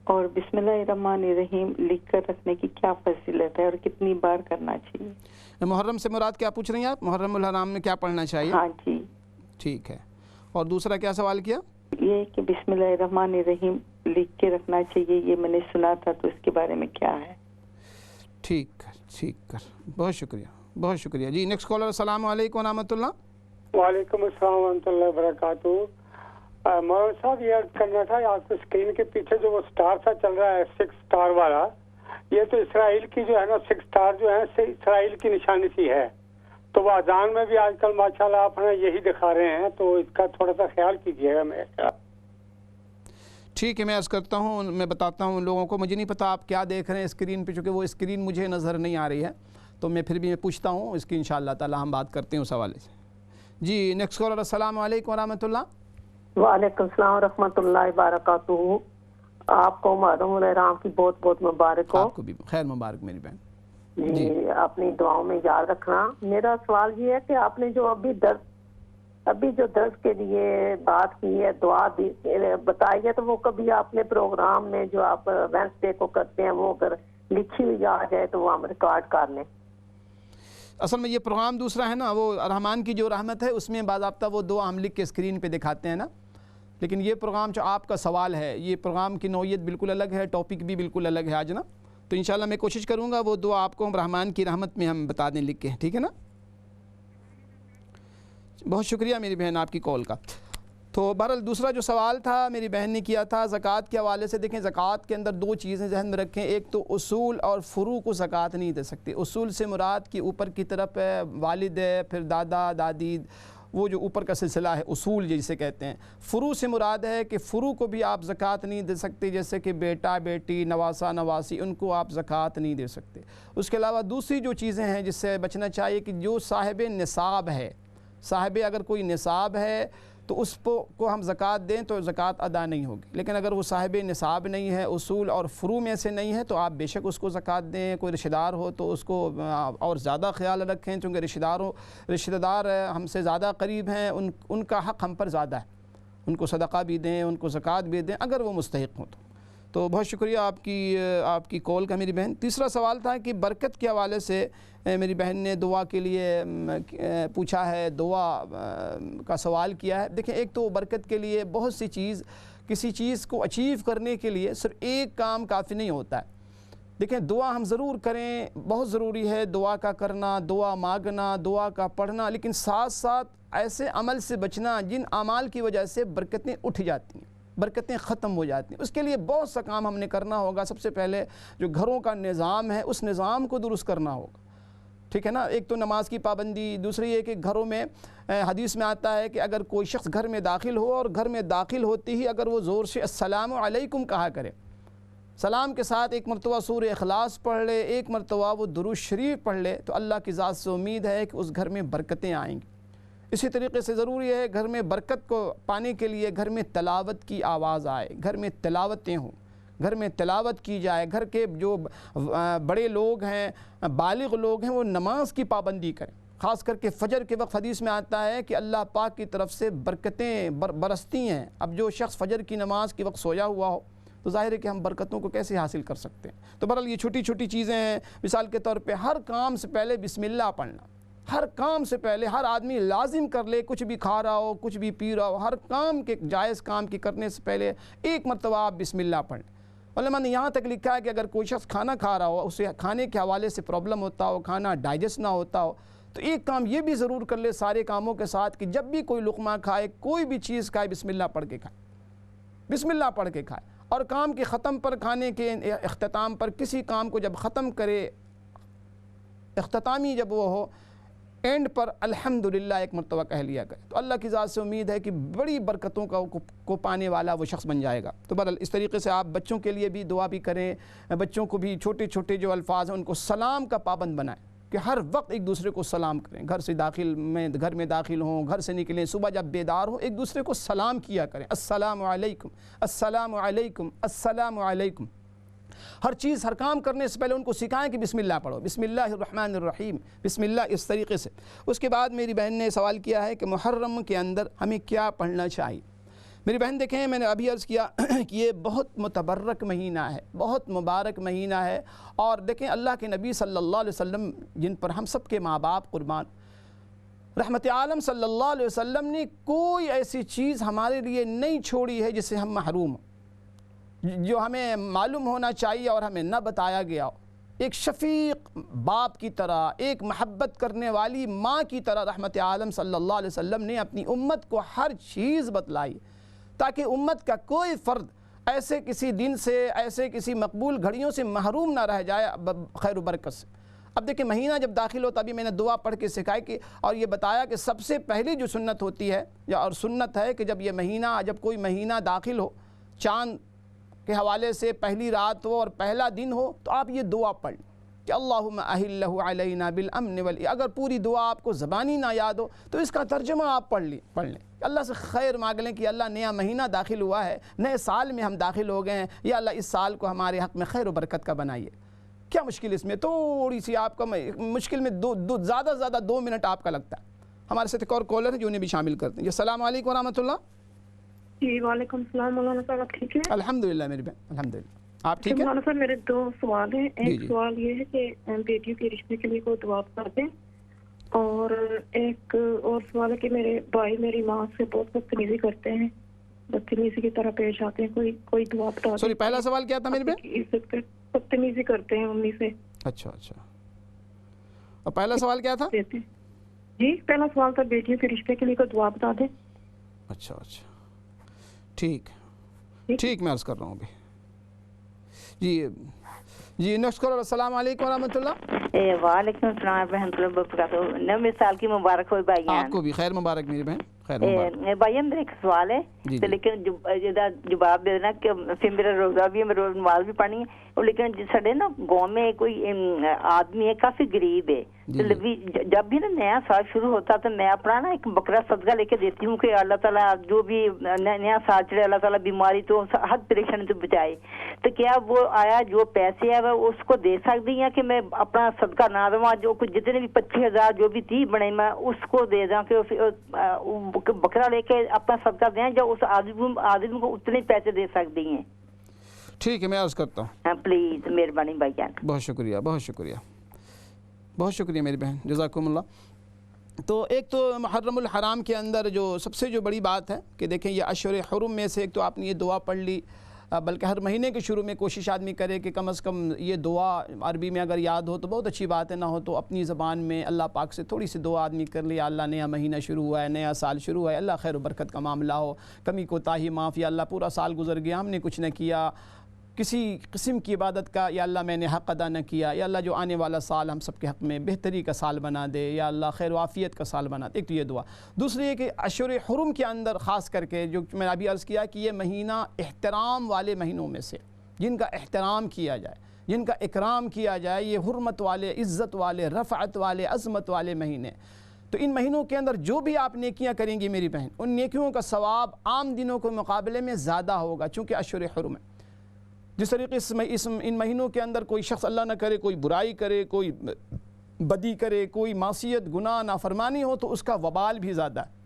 اور بسم اللہ الرحمن الرحیم لکھ کر رکھنے کی کیا فضیلت ہے اور کتنی بار کرنا چاہیے؟ محرم سے مراد کیا پوچھ رہی ہیں آپ؟ محرم الحرام میں کیا پڑھنا چاہیے؟ ہاں جی ٹھیک ہے. اور دوسرا کیا سوال کیا؟ یہ کہ بسم اللہ الرحمن الرحیم لکھ کے رکھنا چاہیے، یہ میں نے سنا تھا، تو اس کے بارے میں کیا ہے؟ ٹھیک ہے، بہت شکریہ. جی نیکسٹ کالر. السلام علیکم ورحمۃ اللہ. وعلیکم السلام ورحمۃ اللہ وبرکاتہ. مولانا صاحب یہ کرنا تھا، آپ کو اسکرین کے پیچھے جو وہ اسٹار سا چل رہا ہے 6 اسٹار والا، یہ تو اسرائیل کی جو ہے نا 6 اسٹار جو ہے اسرائیل کی نشانی سی ہے، تو وہ اذان میں بھی آج کل ماشاءاللہ آپ ہمیں یہی دکھا رہے ہیں، تو اس کا تھوڑا سا خیال کیجیے گا. میرے خیال ٹھیک ہے، میں عرض کرتا ہوں، میں بتاتا ہوں لوگوں کو. مجھے نہیں پتا آپ کیا دیکھ رہے ہیں اسکرین پہ، چونکہ وہ اسکرین مجھے نظر نہیں آ رہی ہے، تو میں پھر بھی پوچھتا ہوں اس کی انشاءاللہ تعالی ہم بات کرتے ہیں اس حوالے سے. جی نیکسٹ کالر. السلام علیکم ورحمۃ اللہ. وعلیکم السلام ورحمۃ اللہ وبرکاتہ. آپ کو محرم الحرام کی بہت بہت مبارک ہو. آپ کو بھی خیر مبارک میری بہن. جی اپنی دعاؤں میں یاد رکھنا. میرا سوال یہ ہے کہ آپ نے جو ابھی درس کے لیے بات کی ہے، دعا بتائی ہے، تو وہ کبھی آپ نے پروگرام میں جو آپ وینسڈے کو کرتے ہیں وہ اگر لکھی ہوئی آ جائے تو وہ ہم ریکارڈ کر لیں. اصل میں یہ پروگرام دوسرا ہے نا، وہ رحمان کی جو رحمت ہے اس میں باضابطہ وہ دعا ہم لکھ کے اسکرین پہ دکھاتے ہیں نا، لیکن یہ پروگرام جو آپ کا سوال ہے، یہ پروگرام کی نوعیت بالکل الگ ہے، ٹاپک بھی بالکل الگ ہے آج نا. تو انشاءاللہ میں کوشش کروں گا وہ دعا آپ کو ہم رحمان کی رحمت میں ہم بتا دیں لکھ کے، ٹھیک ہے نا. بہت شکریہ میری بہن آپ کی کال کا. تو بہرحال دوسرا جو سوال تھا میری بہن نے کیا تھا زکوٰۃ کے حوالے سے. دیکھیں زکوٰۃ کے اندر 2 چیزیں ذہن میں رکھیں، ایک تو اصول اور فروع کو زکوٰۃ نہیں دے سکتے. اصول سے مراد کی اوپر کی طرف ہے، والد ہے، پھر دادا دادی، وہ جو اوپر کا سلسلہ ہے اصول جسے کہتے ہیں. فروع سے مراد ہے کہ فروع کو بھی آپ زکوٰۃ نہیں دے سکتے، جیسے کہ بیٹا بیٹی، نواسا نواسی، ان کو آپ زکوٰۃ نہیں دے سکتے. اس کے علاوہ دوسری جو چیزیں ہیں جس سے بچنا چاہیے کہ جو صاحب نصاب ہے، صاحب اگر کوئی نصاب ہے تو اس کو ہم زکوٰۃ دیں تو زکوٰۃ ادا نہیں ہوگی. لیکن اگر وہ صاحب نصاب نہیں ہے، اصول اور فروع میں سے نہیں ہے، تو آپ بے شک اس کو زکوٰۃ دیں. کوئی رشتہ دار ہو تو اس کو اور زیادہ خیال رکھیں، چونکہ رشتہ دار ہم سے زیادہ قریب ہیں، ان کا حق ہم پر زیادہ ہے. ان کو صدقہ بھی دیں، ان کو زکوٰۃ بھی دیں اگر وہ مستحق ہوں تو. بہت شکریہ آپ کی کال کا میری بہن. تیسرا سوال تھا کہ برکت کے حوالے سے میری بہن نے دعا کے لیے پوچھا ہے، دعا کا سوال کیا ہے. دیکھیں ایک تو برکت کے لیے بہت سی کسی چیز کو اچیو کرنے کے لیے صرف ایک کام کافی نہیں ہوتا ہے. دیکھیں دعا ہم ضرور کریں، بہت ضروری ہے دعا کا کرنا، دعا مانگنا، دعا کا پڑھنا، لیکن ساتھ ساتھ ایسے عمل سے بچنا جن اعمال کی وجہ سے برکتیں اٹھ جاتی ہیں، برکتیں ختم ہو جاتی ہیں. اس کے لیے بہت سا کام ہم نے کرنا ہوگا. سب سے پہلے جو گھروں کا نظام ہے اس نظام کو درست کرنا ہوگا، ٹھیک ہے نا. ایک تو نماز کی پابندی، دوسری یہ کہ گھروں میں حدیث میں آتا ہے کہ اگر کوئی شخص گھر میں داخل ہو اور گھر میں داخل ہوتی ہی اگر وہ زور سے السلام علیکم کہا کرے، سلام کے ساتھ ایک مرتبہ سورہ اخلاص پڑھ لے، ایک مرتبہ وہ درود شریف پڑھ لے، تو اللہ کی ذات سے امید ہے کہ اس گھر میں برکتیں آئیں گی. اسی طریقے سے ضروری ہے گھر میں برکت کو پانے کے لیے گھر میں تلاوت کی آواز آئے، گھر میں تلاوتیں ہوں، گھر میں تلاوت کی جائے. گھر کے جو بڑے لوگ ہیں، بالغ لوگ ہیں، وہ نماز کی پابندی کریں. خاص کر کے فجر کے وقت حدیث میں آتا ہے کہ اللہ پاک کی طرف سے برکتیں برستی ہیں. اب جو شخص فجر کی نماز کے وقت سویا ہوا ہو تو ظاہر ہے کہ ہم برکتوں کو کیسے حاصل کر سکتے ہیں. تو بہرحال یہ چھوٹی چھوٹی چیزیں ہیں. مثال کے طور پہ ہر کام سے پہلے بسم اللہ پڑھنا، ہر کام سے پہلے ہر آدمی لازم کر لے. کچھ بھی کھا رہا ہو، کچھ بھی پی رہا ہو، ہر کام کے جائز کام کے کرنے سے پہلے ایک مرتبہ آپ بسم اللہ پڑھیں. علماء نے یہاں تک لکھا ہے کہ اگر کوئی شخص کھانا کھا رہا ہو، اسے کھانے کے حوالے سے پرابلم ہوتا ہو، کھانا ڈائجسٹ نہ ہوتا ہو، تو ایک کام یہ بھی ضرور کر لے سارے کاموں کے ساتھ کہ جب بھی کوئی لقمہ کھائے، کوئی بھی چیز کھائے، بسم اللہ پڑھ کے کھائے، بسم اللہ پڑھ کے کھائے. اور کام کے ختم پر، کھانے کے اختتام پر، کسی کام کو جب ختم کرے، اختتامی جب وہ ہو، اینڈ پر الحمدللہ ایک مرتبہ کہہ لیا کرے. تو اللہ کی ذات سے امید ہے کہ بڑی برکتوں کو پانے والا وہ شخص بن جائے گا. تو بہرحال اس طریقے سے آپ بچوں کے لیے بھی دعا بھی کریں. بچوں کو بھی چھوٹے چھوٹے جو الفاظ ہیں ان کو سلام کا پابند بنائیں کہ ہر وقت ایک دوسرے کو سلام کریں. گھر میں داخل ہوں، گھر سے نکلیں، صبح جب بیدار ہوں، ایک دوسرے کو سلام کیا کریں. السلام علیکم، السلام علیکم، السلام علیکم. ہر چیز، ہر کام کرنے سے پہلے ان کو سکھائیں کہ بسم اللہ پڑھو، بسم اللہ الرحمن الرحیم، بسم اللہ، اس طریقے سے. اس کے بعد میری بہن نے سوال کیا ہے کہ محرم کے اندر ہمیں کیا پڑھنا چاہیے. میری بہن دیکھیں، میں نے ابھی عرض کیا کہ یہ بہت متبرک مہینہ ہے، بہت مبارک مہینہ ہے، اور دیکھیں اللہ کے نبی صلی اللہ علیہ وسلم جن پر ہم سب کے ماں باپ قربان، رحمت عالم صلی اللہ علیہ وسلم نے کوئی ایسی چیز ہمارے لیے نہیں چھوڑی ہے جس سے ہم محروم ہوں، جو ہمیں معلوم ہونا چاہیے اور ہمیں نہ بتایا گیا ہو۔ ایک شفیق باپ کی طرح، ایک محبت کرنے والی ماں کی طرح رحمت عالم صلی اللہ علیہ وسلم نے اپنی امت کو ہر چیز بتلائی، تاکہ امت کا کوئی فرد ایسے کسی دن سے، ایسے کسی مقبول گھڑیوں سے محروم نہ رہ جائے خیر و برکت سے۔ اب دیکھیں مہینہ جب داخل ہوتا، ابھی میں نے دعا پڑھ کے سکھائی کہ اور یہ بتایا کہ سب سے پہلی جو سنت ہوتی ہے اور سنت ہے کہ جب یہ مہینہ، جب کوئی مہینہ داخل ہو، چاند کے حوالے سے پہلی رات ہو اور پہلا دن ہو، تو آپ یہ دعا پڑھ کہ اللہم احلہ علینا بالامن اگر پوری دعا آپ کو زبانی نہ یاد ہو تو اس کا ترجمہ آپ پڑھ لیں، اللہ سے خیر مانگ لیں کہ اللہ نیا مہینہ داخل ہوا ہے، نئے سال میں ہم داخل ہو گئے ہیں، یا اللہ اس سال کو ہمارے حق میں خیر و برکت کا بنائیے۔ کیا مشکل اس میں؟ تھوڑی سی آپ کا مشکل میں زیادہ سے زیادہ 2 منٹ آپ کا لگتا ہے۔ ہمارے ساتھ ایک اور کالر ہے جو انہیں بھی شامل کرتے ہیں۔ السلام علیکم ورحمۃ اللہ۔ جی وعلیکم السلام مولانا صاحب، آپ ٹھیک ہیں؟ الحمدللہ میری بہن، الحمدللہ، آپ ٹھیک ہیں؟ مولانا صاحب میرے 2 سوال ہیں۔ ایک جی۔ سوال یہ ہے کہ بیٹیوں کے رشتے کے لیے کوئی دعا کر دیں، اور ایک اور سوال ہے کہ میرے بھائی میری ماں سے بہت بدتمیزی کرتے ہیں، بدتمیزی کی طرح پیش آتے ہیں، کوئی دعا بتا دیں۔ سوری، پہلا سوال کیا تھا میری بہن؟ عزت پہ بدتمیزی کرتے ہیں امی سے۔ اچھا، اور پہلا سوال کیا تھا؟ جی پہلا سوال تھا بیٹیوں کے رشتے کے لیے کوئی دعا بتا دیں۔ اچھا، ٹھیک، میں عرض کر رہا ہوں ابھی۔ جی نیکسٹ کالر۔ السلام علیکم ورحمۃ اللہ۔ وعلیکم السلام ورحمۃ اللہ وبرکاتہ۔ 9ویں سال کی مبارک ہو بھائی جان۔ آپ کو بھی خیر مبارک میری بہن، خیر مبارک۔ بھائی میرا ایک سوال ہے، لیکن جواب دے دینا کہ پھر میرا روزہ بھی ہے، میرا نماز بھی پڑھنی ہے، لیکن سڈے نا گاؤں میں کوئی آدمی ہے کافی غریب ہے، جب بھی نا نیا سال شروع ہوتا تو میں اپنا نا ایک بکرا صدقہ لے کے دیتی ہوں کہ اللہ تعالیٰ جو بھی نیا سال چڑھے، اللہ تعالیٰ بیماری تو ہر پریشانی تو بچائے۔ تو کیا وہ آیا جو پیسے ہے وہ اس کو دے سکتی ہیں کہ میں اپنا صدقہ نہ دوں، جو کچھ جتنے بھی 25,000 جو بھی 30 بنے میں اس کو دے دوں کہ بکرا لے کے اپنا صدقہ دیں، جو اس آدمی کو اتنے پیسے دے سکتی ہیں؟ ٹھیک ہے، میں عرض کرتا ہوں۔ پلیز مہربانی بھائی جان۔ بہت شکریہ میری بہن، جزاکم اللہ۔ تو ایک تو محرم الحرام کے اندر جو سب سے جو بڑی بات ہے کہ دیکھیں یہ اشہر حرم میں سے ایک تو آپ نے یہ دعا پڑھ لی، بلکہ ہر مہینے کے شروع میں کوشش آدمی کرے کہ کم از کم یہ دعا عربی میں اگر یاد ہو تو بہت اچھی بات ہے، نہ ہو تو اپنی زبان میں اللہ پاک سے تھوڑی سی دعا آدمی کر لیا، اللہ نیا مہینہ شروع ہوا ہے، نیا سال شروع ہوا ہے، اللہ خیر و برکت کا معاملہ ہو، کمی کوتاہی معاف، یا اللہ پورا سال گزر گیا ہم نے کچھ نہ کیا، کسی قسم کی عبادت کا یا اللہ میں نے حق ادا نہ کیا، یا اللہ جو آنے والا سال ہم سب کے حق میں بہتری کا سال بنا دے، یا اللہ خیر و عافیت کا سال بنا دے۔ ایک تو یہ دعا۔ دوسری یہ کہ اشہر حرم کے اندر خاص کر کے جو میں نے ابھی عرض کیا کہ یہ مہینہ احترام والے مہینوں میں سے، جن کا احترام کیا جائے، جن کا اکرام کیا جائے، یہ حرمت والے، عزت والے، رفعت والے، عظمت والے مہینے۔ تو ان مہینوں کے اندر جو بھی آپ نیکیاں کریں گی میری بہن، ان نیکیوں کا ثواب عام دنوں کے مقابلے میں زیادہ ہوگا، چونکہ اشہر حرم ہے۔ جس طریقے سے ان مہینوں کے اندر کوئی شخص اللہ نہ کرے کوئی برائی کرے، کوئی بدی کرے، کوئی معصیت، گناہ، نافرمانی ہو تو اس کا وبال بھی زیادہ ہے،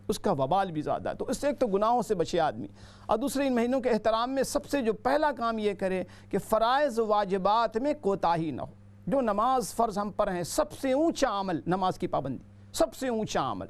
تو اس سے ایک تو گناہوں سے بچے آدمی، اور دوسرے ان مہینوں کے احترام میں سب سے جو پہلا کام یہ کرے کہ فرائض واجبات میں کوتاہی نہ ہو۔ جو نماز فرض ہم پر ہیں، سب سے اونچا عمل نماز کی پابندی، سب سے اونچا عمل،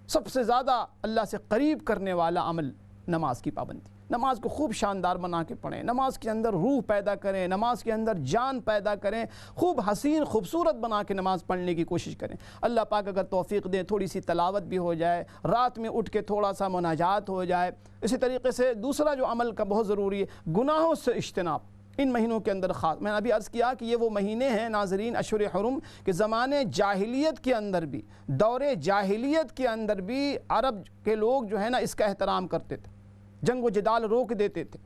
سب سے زیادہ اللہ سے قریب کرنے والا عمل نماز کی پابندی۔ نماز کو خوب شاندار بنا کے پڑھیں، نماز کے اندر روح پیدا کریں، نماز کے اندر جان پیدا کریں، خوب حسین خوبصورت بنا کے نماز پڑھنے کی کوشش کریں۔ اللہ پاک اگر توفیق دے تھوڑی سی تلاوت بھی ہو جائے، رات میں اٹھ کے تھوڑا سا مناجات ہو جائے۔ اسی طریقے سے دوسرا جو عمل کا بہت ضروری ہے، گناہوں سے اجتناب ان مہینوں کے اندر خاص۔ میں نے ابھی عرض کیا کہ یہ وہ مہینے ہیں ناظرین اشہر حرم کہ زمانے جاہلیت کے اندر بھی، دور جاہلیت کے اندر بھی عرب کے لوگ جو ہے نا اس کا احترام کرتے تھے، جنگ و جدال روک دیتے تھے،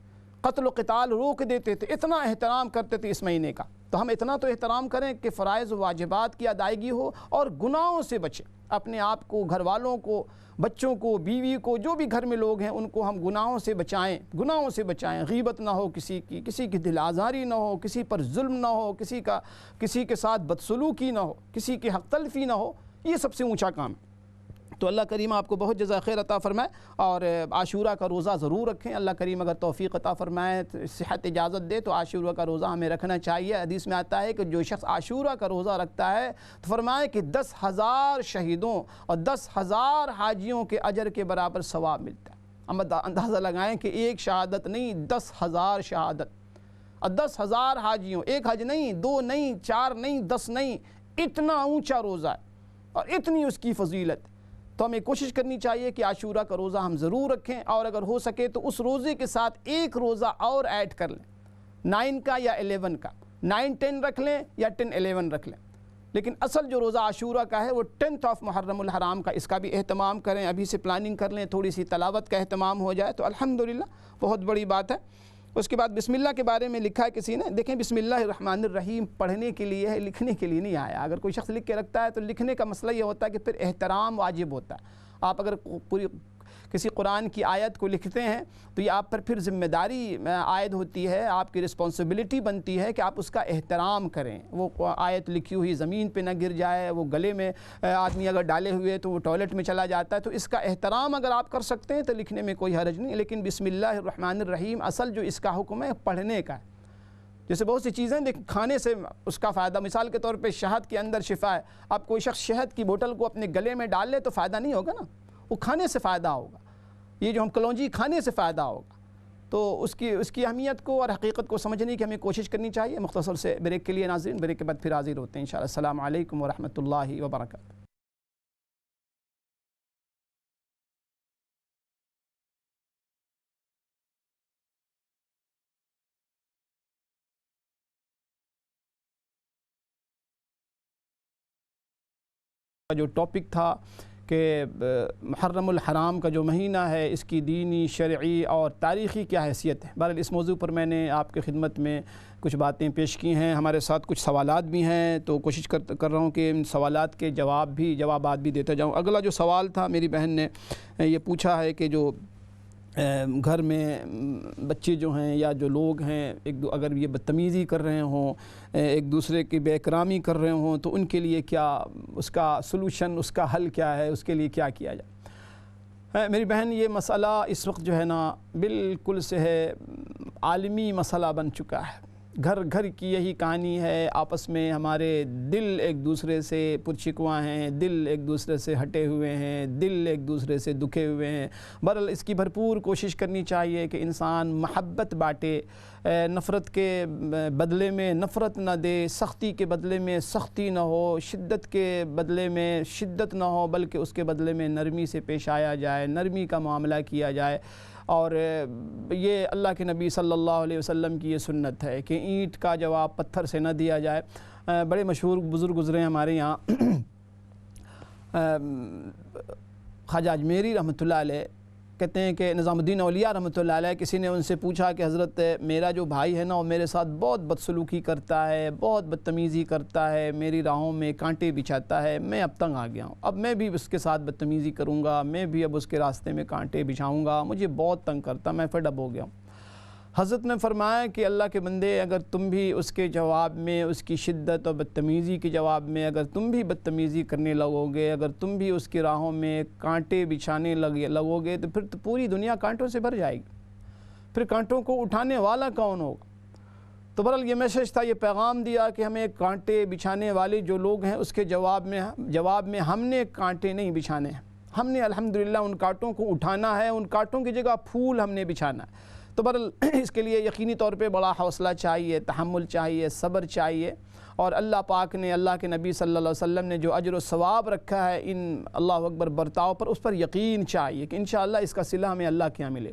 قتل و قتال روک دیتے تھے، اتنا احترام کرتے تھے اس مہینے کا۔ تو ہم اتنا تو احترام کریں کہ فرائض و واجبات کی ادائیگی ہو اور گناہوں سے بچیں، اپنے آپ کو، گھر والوں کو، بچوں کو، بیوی کو، جو بھی گھر میں لوگ ہیں ان کو ہم گناہوں سے بچائیں، غیبت نہ ہو کسی کی دل آزاری نہ ہو، کسی پر ظلم نہ ہو، کسی کے ساتھ بدسلوکی نہ ہو، کسی کی حق تلفی نہ ہو، یہ سب سے اونچا کام ہے۔ تو اللہ کریم آپ کو بہت جزائے خیر عطا فرمائے، اور عاشورہ کا روزہ ضرور رکھیں۔ اللہ کریم اگر توفیق عطا فرمائے، صحت اجازت دے تو عاشورہ کا روزہ ہمیں رکھنا چاہیے۔ حدیث میں آتا ہے کہ جو شخص عاشورہ کا روزہ رکھتا ہے تو فرمائے کہ 10,000 شہیدوں اور 10,000 حاجیوں کے اجر کے برابر ثواب ملتا ہے۔ ہم اندازہ لگائیں کہ ایک شہادت نہیں، 10,000 شہادت، اور 10,000 حاجیوں، ایک حج نہیں، 2 نہیں، 4 نہیں، 10 نہیں، اتنا اونچا روزہ ہے اور اتنی اس کی فضیلت۔ تو ہمیں کوشش کرنی چاہیے کہ عاشورہ کا روزہ ہم ضرور رکھیں، اور اگر ہو سکے تو اس روزے کے ساتھ ایک روزہ اور ایڈ کر لیں، 9 کا یا 11 کا، 9 10 رکھ لیں یا 10 11 رکھ لیں، لیکن اصل جو روزہ عاشورہ کا ہے وہ 10th آف محرم الحرام کا، اس کا بھی اہتمام کریں، ابھی سے پلاننگ کر لیں، تھوڑی سی تلاوت کا اہتمام ہو جائے تو الحمدللہ بہت بڑی بات ہے۔ اس کے بعد بسم اللہ کے بارے میں لکھا ہے کسی نے، دیکھیں بسم اللہ الرحمن الرحیم پڑھنے کے لیے ہے، لکھنے کے لیے نہیں آیا۔ اگر کوئی شخص لکھ کے رکھتا ہے تو لکھنے کا مسئلہ یہ ہوتا ہے کہ پھر احترام واجب ہوتا ہے۔ آپ اگر پوری کسی قرآن کی آیت کو لکھتے ہیں تو یہ آپ پر پھر ذمہ داری عائد ہوتی ہے، آپ کی رسپانسبلٹی بنتی ہے کہ آپ اس کا احترام کریں، وہ آیت لکھی ہوئی زمین پہ نہ گر جائے، وہ گلے میں آدمی اگر ڈالے ہوئے تو وہ ٹوائلٹ میں چلا جاتا ہے، تو اس کا احترام اگر آپ کر سکتے ہیں تو لکھنے میں کوئی حرج نہیں۔ لیکن بسم اللہ الرحمن الرحیم اصل جو اس کا حکم ہے پڑھنے کا ہے۔ جیسے بہت سی چیزیں دیکھ کھانے سے اس کا فائدہ، مثال کے طور پہ شہد کے اندر شفا ہے، اب کوئی شخص شہد کی بوتل کو اپنے گلے میں ڈال لے تو فائدہ نہیں ہوگا نا، وہ کھانے سے فائدہ ہوگا، یہ جو ہم کلونجی کھانے سے فائدہ ہوگا۔ تو اس کی اہمیت کو اور حقیقت کو سمجھنے کی ہمیں کوشش کرنی چاہیے۔ مختصر سے بریک کے لیے ناظرین، بریک کے بعد پھر حاضر ہوتے ہیں انشاءاللہ۔ السلام علیکم ورحمۃ اللہ وبرکاتہ۔ جو ٹاپک تھا کہ محرم الحرام کا جو مہینہ ہے اس کی دینی، شرعی اور تاریخی کیا حیثیت ہے۔ بہرحال اس موضوع پر میں نے آپ کی خدمت میں کچھ باتیں پیش کی ہیں، ہمارے ساتھ کچھ سوالات بھی ہیں، تو کوشش کر رہا ہوں کہ ان سوالات کے جوابات بھی دیتا جاؤں۔ اگلا جو سوال تھا میری بہن نے یہ پوچھا ہے کہ جو گھر میں بچے جو ہیں یا جو لوگ ہیں اگر یہ بدتمیزی کر رہے ہوں، ایک دوسرے کی بے احترامی کر رہے ہوں تو ان کے لیے کیا اس کا سلوشن، اس کا حل کیا ہے، اس کے لیے کیا کیا جائے۔ میری بہن یہ مسئلہ اس وقت جو ہے نا بالکل سے ہے عالمی مسئلہ بن چکا ہے۔ گھر کی یہی کہانی ہے، آپس میں ہمارے دل ایک دوسرے سے پرشکواں ہیں، دل ایک دوسرے سے ہٹے ہوئے ہیں، دل ایک دوسرے سے دکھے ہوئے ہیں۔ بہرحال اس کی بھرپور کوشش کرنی چاہیے کہ انسان محبت بانٹے، نفرت کے بدلے میں نفرت نہ دے، سختی کے بدلے میں سختی نہ ہو، شدت کے بدلے میں شدت نہ ہو، بلکہ اس کے بدلے میں نرمی سے پیش آیا جائے، نرمی کا معاملہ کیا جائے۔ اور یہ اللہ کے نبی صلی اللہ علیہ وسلم کی یہ سنت ہے کہ اینٹ کا جواب پتھر سے نہ دیا جائے۔ بڑے مشہور بزرگ گزرے ہمارے یہاں، خواجہ اجمیری رحمۃ اللہ علیہ کہتے ہیں کہ نظام الدین اولیاء رحمۃ اللہ علیہ، کسی نے ان سے پوچھا کہ حضرت میرا جو بھائی ہے نا وہ میرے ساتھ بہت بدسلوکی کرتا ہے، بہت بدتمیزی کرتا ہے، میری راہوں میں کانٹے بچھاتا ہے، میں اب تنگ آ گیا ہوں، اب میں بھی اس کے ساتھ بدتمیزی کروں گا، میں بھی اب اس کے راستے میں کانٹے بچھاؤں گا، مجھے بہت تنگ کرتا، میں فیڈ اپ ہو گیا ہوں۔ حضرت نے فرمایا کہ اللہ کے بندے، اگر تم بھی اس کے جواب میں، اس کی شدت اور بدتمیزی کے جواب میں اگر تم بھی بدتمیزی کرنے لگو گے، اگر تم بھی اس کی راہوں میں کانٹے بچھانے لگو گے تو پھر تو پوری دنیا کانٹوں سے بھر جائے گی، پھر کانٹوں کو اٹھانے والا کون ہوگا؟ تو بہرحال یہ میسج تھا، یہ پیغام دیا کہ ہمیں کانٹے بچھانے والے جو لوگ ہیں اس کے جواب میں ہم نے کانٹے نہیں بچھانے ہیں، ہم نے الحمدللہ ان کانٹوں کو اٹھانا ہے، ان کانٹوں کی جگہ پھول ہم نے بچھانا ہے۔ تو بہرحال اس کے لیے یقینی طور پہ بڑا حوصلہ چاہیے، تحمل چاہیے، صبر چاہیے، اور اللہ پاک نے، اللہ کے نبی صلی اللہ علیہ وسلم نے جو اجر و ثواب رکھا ہے ان اللہ اکبر برتاؤ پر، اس پر یقین چاہیے کہ انشاءاللہ اس کا صلہ ہمیں اللہ کے یہاں ملے۔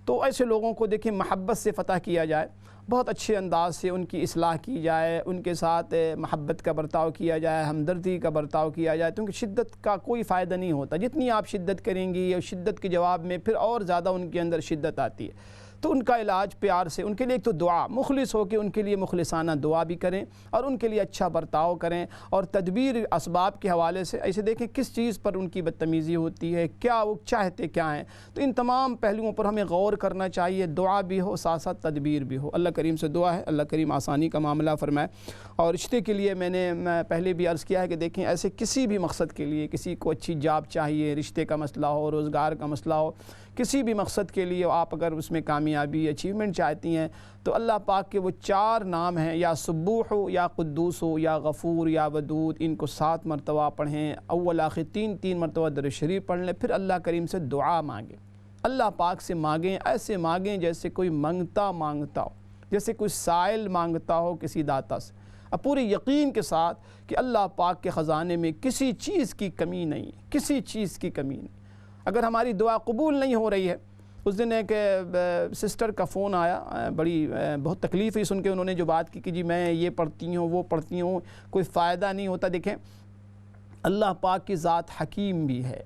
تو ایسے لوگوں کو دیکھیں محبت سے فتح کیا جائے، بہت اچھے انداز سے ان کی اصلاح کی جائے، ان کے ساتھ محبت کا برتاؤ کیا جائے، ہمدردی کا برتاؤ کیا جائے، کیونکہ شدت کا کوئی فائدہ نہیں ہوتا، جتنی آپ شدت کریں گی اور شدت کے جواب میں پھر اور زیادہ ان کے اندر شدت آتی ہے۔ تو ان کا علاج پیار سے، ان کے لیے ایک تو دعا، مخلص ہو کے ان کے لیے مخلصانہ دعا بھی کریں اور ان کے لیے اچھا برتاؤ کریں، اور تدبیر اسباب کے حوالے سے ایسے دیکھیں کس چیز پر ان کی بدتمیزی ہوتی ہے، کیا وہ چاہتے کیا ہیں، تو ان تمام پہلوؤں پر ہمیں غور کرنا چاہیے، دعا بھی ہو ساتھ ساتھ تدبیر بھی ہو۔ اللہ کریم سے دعا ہے اللہ کریم آسانی کا معاملہ فرمائے۔ اور رشتے کے لیے میں نے پہلے بھی عرض کیا ہے کہ دیکھیں ایسے کسی بھی مقصد کے لیے، کسی کو اچھی جاب چاہیے، رشتے کا مسئلہ ہو، روزگار کا مسئلہ ہو، کسی بھی مقصد کے لیے آپ اگر اس میں کامیابی اچیومنٹ چاہتی ہیں تو اللہ پاک کے وہ 4 نام ہیں، یا سبوح ہو، یا قدوس ہو، یا غفور، یا ودود، ان کو 7 مرتبہ پڑھیں، اول آخر 3 مرتبہ درود شریف پڑھ لیں، پھر اللہ کریم سے دعا مانگیں، اللہ پاک سے مانگیں، ایسے مانگیں جیسے کوئی منگتا ہو، جیسے کوئی سائل مانگتا ہو کسی داتا سے، اب پورے یقین کے ساتھ کہ اللہ پاک کے خزانے میں کسی چیز کی کمی نہیں، کسی چیز کی کمی نہیں۔ اگر ہماری دعا قبول نہیں ہو رہی ہے، اس دن ایک سسٹر کا فون آیا، بہت تکلیف ہوئی سن کے، انہوں نے جو بات کی کہ جی میں یہ پڑھتی ہوں وہ پڑھتی ہوں کوئی فائدہ نہیں ہوتا۔ دیکھیں اللہ پاک کی ذات حکیم بھی ہے،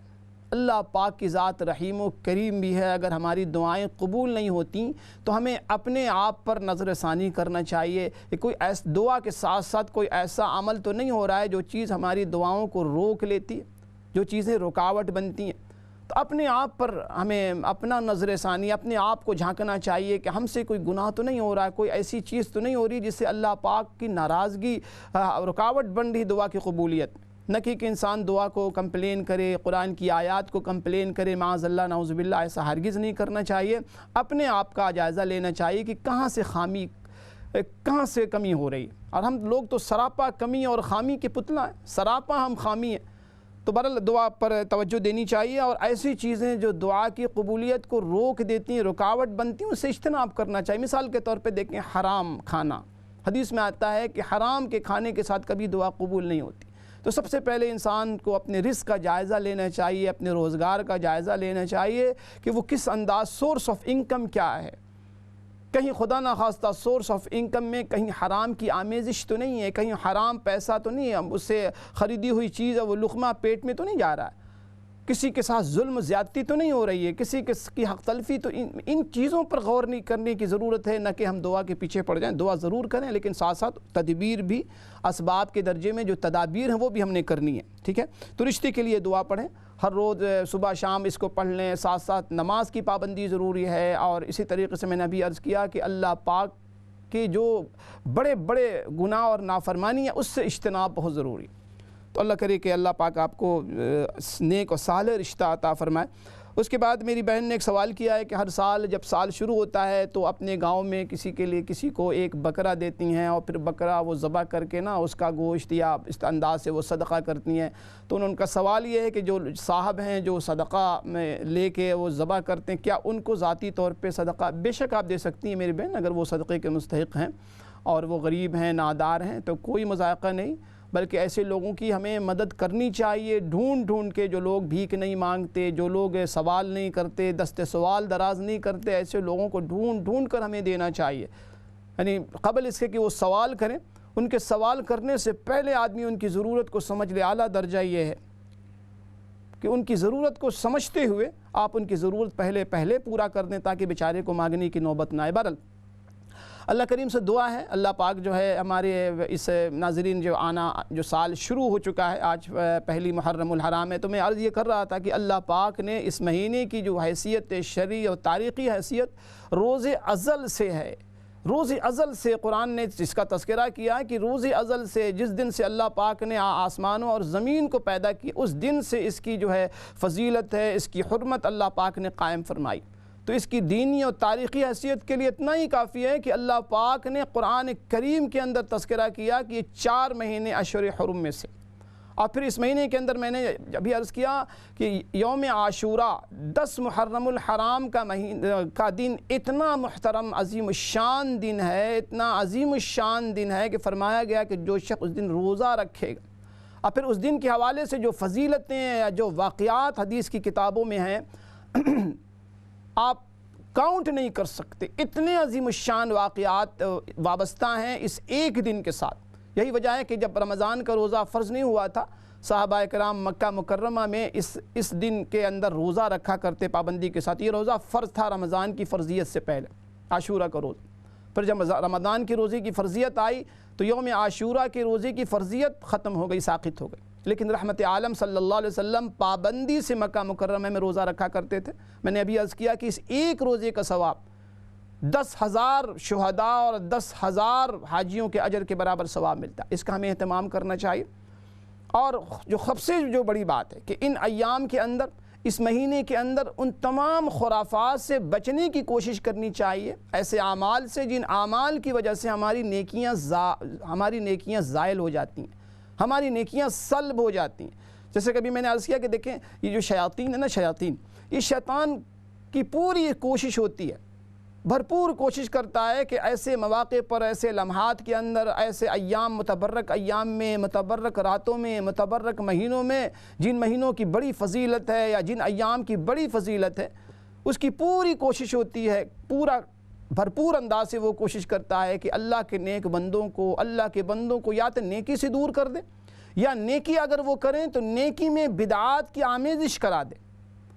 اللہ پاک کی ذات رحیم و کریم بھی ہے۔ اگر ہماری دعائیں قبول نہیں ہوتیں تو ہمیں اپنے آپ پر نظر ثانی کرنا چاہیے کہ کوئی دعا کے ساتھ ساتھ کوئی ایسا عمل تو نہیں ہو رہا ہے جو چیز ہماری دعاؤں کو روک لیتی ہے، جو چیزیں رکاوٹ بنتی ہیں۔ تو اپنے آپ پر ہمیں اپنا نظر ثانی، اپنے آپ کو جھانکنا چاہیے کہ ہم سے کوئی گناہ تو نہیں ہو رہا ہے، کوئی ایسی چیز تو نہیں ہو رہی جس سے اللہ پاک کی ناراضگی رکاوٹ بن رہی دعا کی قبولیت۔ نہ کہ انسان دعا کو کمپلین کرے، قرآن کی آیات کو کمپلین کرے، معاذ اللہ نعوذ باللہ، ایسا ہرگز نہیں کرنا چاہیے۔ اپنے آپ کا جائزہ لینا چاہیے کہ کہاں سے کمی ہو رہی ہے، اور ہم لوگ تو سراپا کمی اور خامی کے پتلا ہیں، سراپا ہم خامی ہیں۔ تو بہرحال دعا پر توجہ دینی چاہیے، اور ایسی چیزیں جو دعا کی قبولیت کو روک دیتی ہیں، رکاوٹ بنتی ہیں، ان سے اجتناب کرنا چاہیے۔ مثال کے طور پہ دیکھیں حرام کھانا، حدیث میں آتا ہے کہ حرام کے کھانے کے ساتھ کبھی دعا قبول نہیں ہوتی۔ تو سب سے پہلے انسان کو اپنے رزق کا جائزہ لینا چاہیے، اپنے روزگار کا جائزہ لینا چاہیے کہ وہ کس انداز، سورس آف انکم کیا ہے، کہیں خدا نخواستہ سورس آف انکم میں کہیں حرام کی آمیزش تو نہیں ہے، کہیں حرام پیسہ تو نہیں ہے، اس سے خریدی ہوئی چیز ہے وہ لقمہ پیٹ میں تو نہیں جا رہا ہے، کسی کے ساتھ ظلم زیادتی تو نہیں ہو رہی ہے، کسی کی حق تلفی تو ان چیزوں پر غور نہیں کرنے کی ضرورت ہے۔ نہ کہ ہم دعا کے پیچھے پڑ جائیں، دعا ضرور کریں لیکن ساتھ ساتھ تدبیر بھی، اسباب کے درجے میں جو تدابیر ہیں وہ بھی ہم نے کرنی ہے، ٹھیک ہے۔ تو رشتے کے لیے دعا پڑھیں، ہر روز صبح شام اس کو پڑھ لیں، ساتھ ساتھ نماز کی پابندی ضروری ہے، اور اسی طریقے سے میں نے ابھی عرض کیا کہ اللہ پاک کے جو بڑے بڑے گناہ اور نافرمانی ہیں اس سے اجتناب بہت ضروری۔ تو اللہ کرے کہ اللہ پاک آپ کو نیک و صالح رشتہ عطا فرمائے۔ اس کے بعد میری بہن نے ایک سوال کیا ہے کہ ہر سال جب سال شروع ہوتا ہے تو اپنے گاؤں میں کسی کو ایک بکرا دیتی ہیں، اور پھر بکرا وہ ذبح کر کے نا اس کا گوشت یا اس انداز سے وہ صدقہ کرتی ہیں۔ تو ان کا سوال یہ ہے کہ جو صاحب ہیں جو صدقہ میں لے کے وہ ذبح کرتے ہیں، کیا ان کو ذاتی طور پہ صدقہ؟ بے شک آپ دے سکتی ہیں میری بہن، اگر وہ صدقے کے مستحق ہیں اور وہ غریب ہیں، نادار ہیں، تو کوئی مذائقہ نہیں، بلکہ ایسے لوگوں کی ہمیں مدد کرنی چاہیے، ڈھونڈ کے، جو لوگ بھیک نہیں مانگتے، جو لوگ سوال نہیں کرتے، دست سوال دراز نہیں کرتے، ایسے لوگوں کو ڈھونڈ کر ہمیں دینا چاہیے۔ یعنی قبل اس کے کہ وہ سوال کریں، ان کے سوال کرنے سے پہلے آدمی ان کی ضرورت کو سمجھ لے۔ اعلیٰ درجہ یہ ہے کہ ان کی ضرورت کو سمجھتے ہوئے آپ ان کی ضرورت پہلے پورا کر دیں تاکہ بیچارے کو مانگنے کی نوبت نہ آئے۔ بہرحال اللہ کریم سے دعا ہے، اللہ پاک جو ہے ہمارے اس ناظرین جو سال شروع ہو چکا ہے، آج پہلی محرم الحرام ہے، تو میں عرض یہ کر رہا تھا کہ اللہ پاک نے اس مہینے کی جو حیثیت شرعی اور تاریخی حیثیت روز ازل سے ہے، روز ازل سے قرآن نے جس کا تذکرہ کیا ہے کہ روز ازل سے، جس دن سے اللہ پاک نے آسمانوں اور زمین کو پیدا کی، اس دن سے اس کی جو ہے فضیلت ہے، اس کی حرمت اللہ پاک نے قائم فرمائی۔ تو اس کی دینی اور تاریخی حیثیت کے لیے اتنا ہی کافی ہے کہ اللہ پاک نے قرآن کریم کے اندر تذکرہ کیا کہ یہ 4 مہینے اشہر حرم میں سے، اور پھر اس مہینے کے اندر میں نے ابھی عرض کیا کہ یوم عاشوراء 10 محرم الحرام کا دن اتنا محترم عظیم الشان دن ہے، اتنا عظیم الشان دن ہے کہ فرمایا گیا کہ جو شخص اس دن روزہ رکھے گا، اور پھر اس دن کے حوالے سے جو فضیلتیں یا جو واقعات حدیث کی کتابوں میں ہیں آپ کاؤنٹ نہیں کر سکتے، اتنے عظیم الشان واقعات وابستہ ہیں اس ایک دن کے ساتھ۔ یہی وجہ ہے کہ جب رمضان کا روزہ فرض نہیں ہوا تھا، صحابہ کرام مکہ مکرمہ میں اس دن کے اندر روزہ رکھا کرتے پابندی کے ساتھ۔ یہ روزہ فرض تھا رمضان کی فرضیت سے پہلے۔ عاشورہ کا روزہ. پھر جب رمضان کے روزے کی فرضیت آئی تو یوم عاشورہ کے روزے کی فرضیت ختم ہو گئی، ساقط ہو گئی. لیکن رحمت عالم صلی اللہ علیہ وسلم پابندی سے مکہ مکرمہ میں روزہ رکھا کرتے تھے. میں نے ابھی عرض کیا کہ اس ایک روزے کا ثواب 10,000 شہداء اور 10,000 حاجیوں کے اجر کے برابر ثواب ملتا ہے. اس کا ہمیں اہتمام کرنا چاہیے. اور جو سب سے جو بڑی بات ہے کہ ان ایام کے اندر، اس مہینے کے اندر ان تمام خرافات سے بچنے کی کوشش کرنی چاہیے، ایسے اعمال سے جن اعمال کی وجہ سے ہماری نیکیاں زائل ہو جاتی ہیں، ہماری نیکیاں سلب ہو جاتی ہیں. جیسے کبھی میں نے عرض کیا کہ دیکھیں یہ جو شیاطین ہے نا، شیاطین، یہ شیطان کی پوری کوشش ہوتی ہے، بھرپور کوشش کرتا ہے کہ ایسے مواقع پر، ایسے لمحات کے اندر، ایسے ایام، متبرک ایام میں، متبرک راتوں میں، متبرک مہینوں میں، جن مہینوں کی بڑی فضیلت ہے یا جن ایام کی بڑی فضیلت ہے، اس کی پوری کوشش ہوتی ہے، بھرپور انداز سے وہ کوشش کرتا ہے کہ اللہ کے نیک بندوں کو، اللہ کے بندوں کو یا تو نیکی سے دور کر دے، یا نیکی اگر وہ کریں تو نیکی میں بدعات کی آمیزش کرا دے،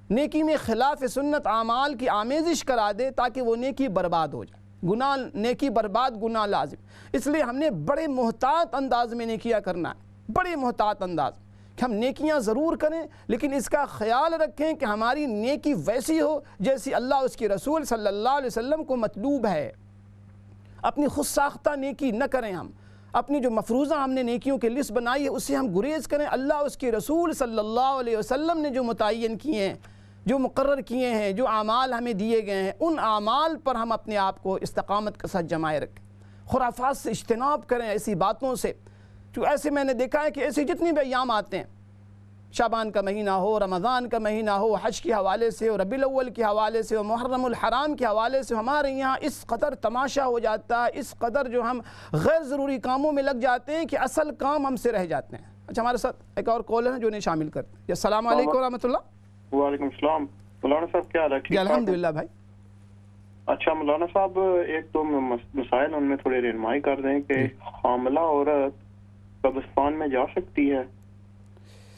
نیکی میں خلاف سنت اعمال کی آمیزش کرا دے تاکہ وہ نیکی برباد ہو جائے. گناہ، نیکی برباد، گناہ لازم. اس لیے ہم نے بڑے محتاط انداز میں نیکیاں کرنا ہے، بڑے محتاط انداز کہ ہم نیکیاں ضرور کریں، لیکن اس کا خیال رکھیں کہ ہماری نیکی ویسی ہو جیسی اللہ اس کے رسول صلی اللہ علیہ وسلم کو مطلوب ہے. اپنی خود ساختہ نیکی نہ کریں. ہم اپنی جو مفروضہ ہم نے نیکیوں کی لسٹ بنائی ہے اس سے ہم گریز کریں. اللہ اس کے رسول صلی اللہ علیہ وسلم نے جو متعین کیے ہیں، جو مقرر کیے ہیں، جو اعمال ہمیں دیے گئے ہیں، ان اعمال پر ہم اپنے آپ کو استقامت کے ساتھ جمائے رکھیں. خرافات سے اجتناب کریں، ایسی باتوں سے. تو ایسے میں نے دیکھا ہے کہ ایسے جتنی بھی ایام آتے ہیں، شعبان کا مہینہ ہو، رمضان کا مہینہ ہو، حج کے حوالے سے ہو، ربیع الاول کے حوالے سے ہو، محرم الحرام کے حوالے سے، ہمارے یہاں اس قدر تماشا ہو جاتا ہے، اس قدر جو ہم غیر ضروری کاموں میں لگ جاتے ہیں کہ اصل کام ہم سے رہ جاتے ہیں. اچھا، ہمارے ساتھ ایک اور کال ہے جو انہیں شامل کرتے ہیں. السلام علیکم ورحمۃ اللہ. وعلیکم السلام. مولانا صاحب کیا حال ہے؟ جی الحمدللہ بھائی. اچھا مولانا صاحب، ایک تو مسائل ان میں تھوڑی رہنمائی کر دیں کہ حاملہ عورت قبرستان میں جا سکتی ہے،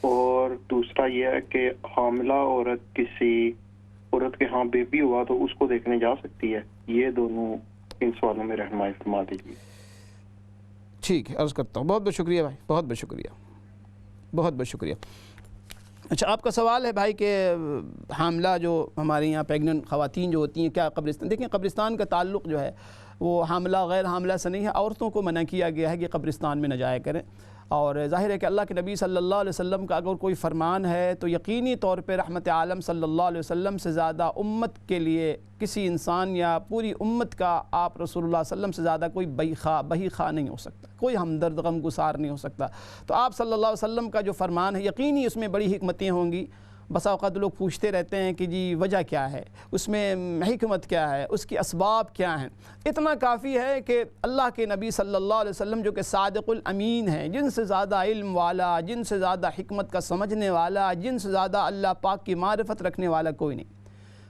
اور دوسرا یہ ہے کہ حاملہ عورت کسی عورت کے ہاں بیبی ہوا تو اس کو دیکھنے جا سکتی ہے. یہ دونوں ان سوالوں میں رہنمائی فرما دیجیے. ٹھیک ہے، عرض کرتا ہوں. بہت بہت شکریہ بھائی، بہت بہت شکریہ، بہت بہت شکریہ. اچھا، آپ کا سوال ہے بھائی کہ حاملہ جو ہمارے یہاں پیگننٹ خواتین جو ہوتی ہیں، کیا قبرستان؟ دیکھیں، قبرستان کا تعلق جو ہے وہ حاملہ غیر حاملہ سے نہیں ہے. عورتوں کو منع کیا گیا ہے کہ قبرستان میں نہ جایا کریں. اور ظاہر ہے کہ اللہ کے نبی صلی اللہ علیہ وسلم کا اگر کوئی فرمان ہے تو یقینی طور پہ رحمت عالم صلی اللہ علیہ وسلم سے زیادہ امت کے لیے کسی انسان یا پوری امت کا آپ رسول اللہ صلی اللہ علیہ وسلم سے زیادہ کوئی بہی خواہ نہیں ہو سکتا، کوئی ہمدرد غم گسار نہیں ہو سکتا. تو آپ صلی اللہ علیہ وسلم کا جو فرمان ہے یقینی اس میں بڑی حکمتیں ہوں گی. بسا اوقات لوگ پوچھتے رہتے ہیں کہ جی وجہ کیا ہے، اس میں حکمت کیا ہے، اس کے اسباب کیا ہیں. اتنا کافی ہے کہ اللہ کے نبی صلی اللہ علیہ وسلم جو کہ صادق الامین ہیں، جن سے زیادہ علم والا، جن سے زیادہ حکمت کا سمجھنے والا، جن سے زیادہ اللہ پاک کی معرفت رکھنے والا کوئی نہیں.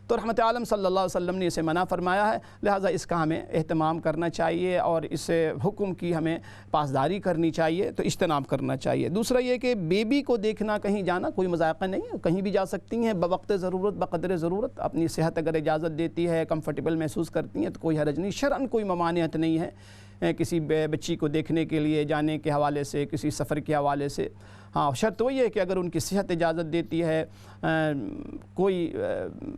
تو رحمت عالم صلی اللہ علیہ وسلم نے اسے منع فرمایا ہے، لہٰذا اس کا ہمیں اہتمام کرنا چاہیے اور اس حکم کی ہمیں پاسداری کرنی چاہیے، تو اجتناب کرنا چاہیے. دوسرا یہ کہ بیبی کو دیکھنا، کہیں جانا کوئی مذائقہ نہیں ہے، کہیں بھی جا سکتی ہیں بوقت ضرورت، بقدر ضرورت. اپنی صحت اگر اجازت دیتی ہے، کمفرٹیبل محسوس کرتی ہیں تو کوئی حرج نہیں. شرعاً کوئی ممانعت نہیں ہے کسی بچی کو دیکھنے کے لیے جانے کے حوالے سے، کسی سفر کے حوالے سے. ہاں، شرط وہی ہے کہ اگر ان کی صحت اجازت دیتی ہے، کوئی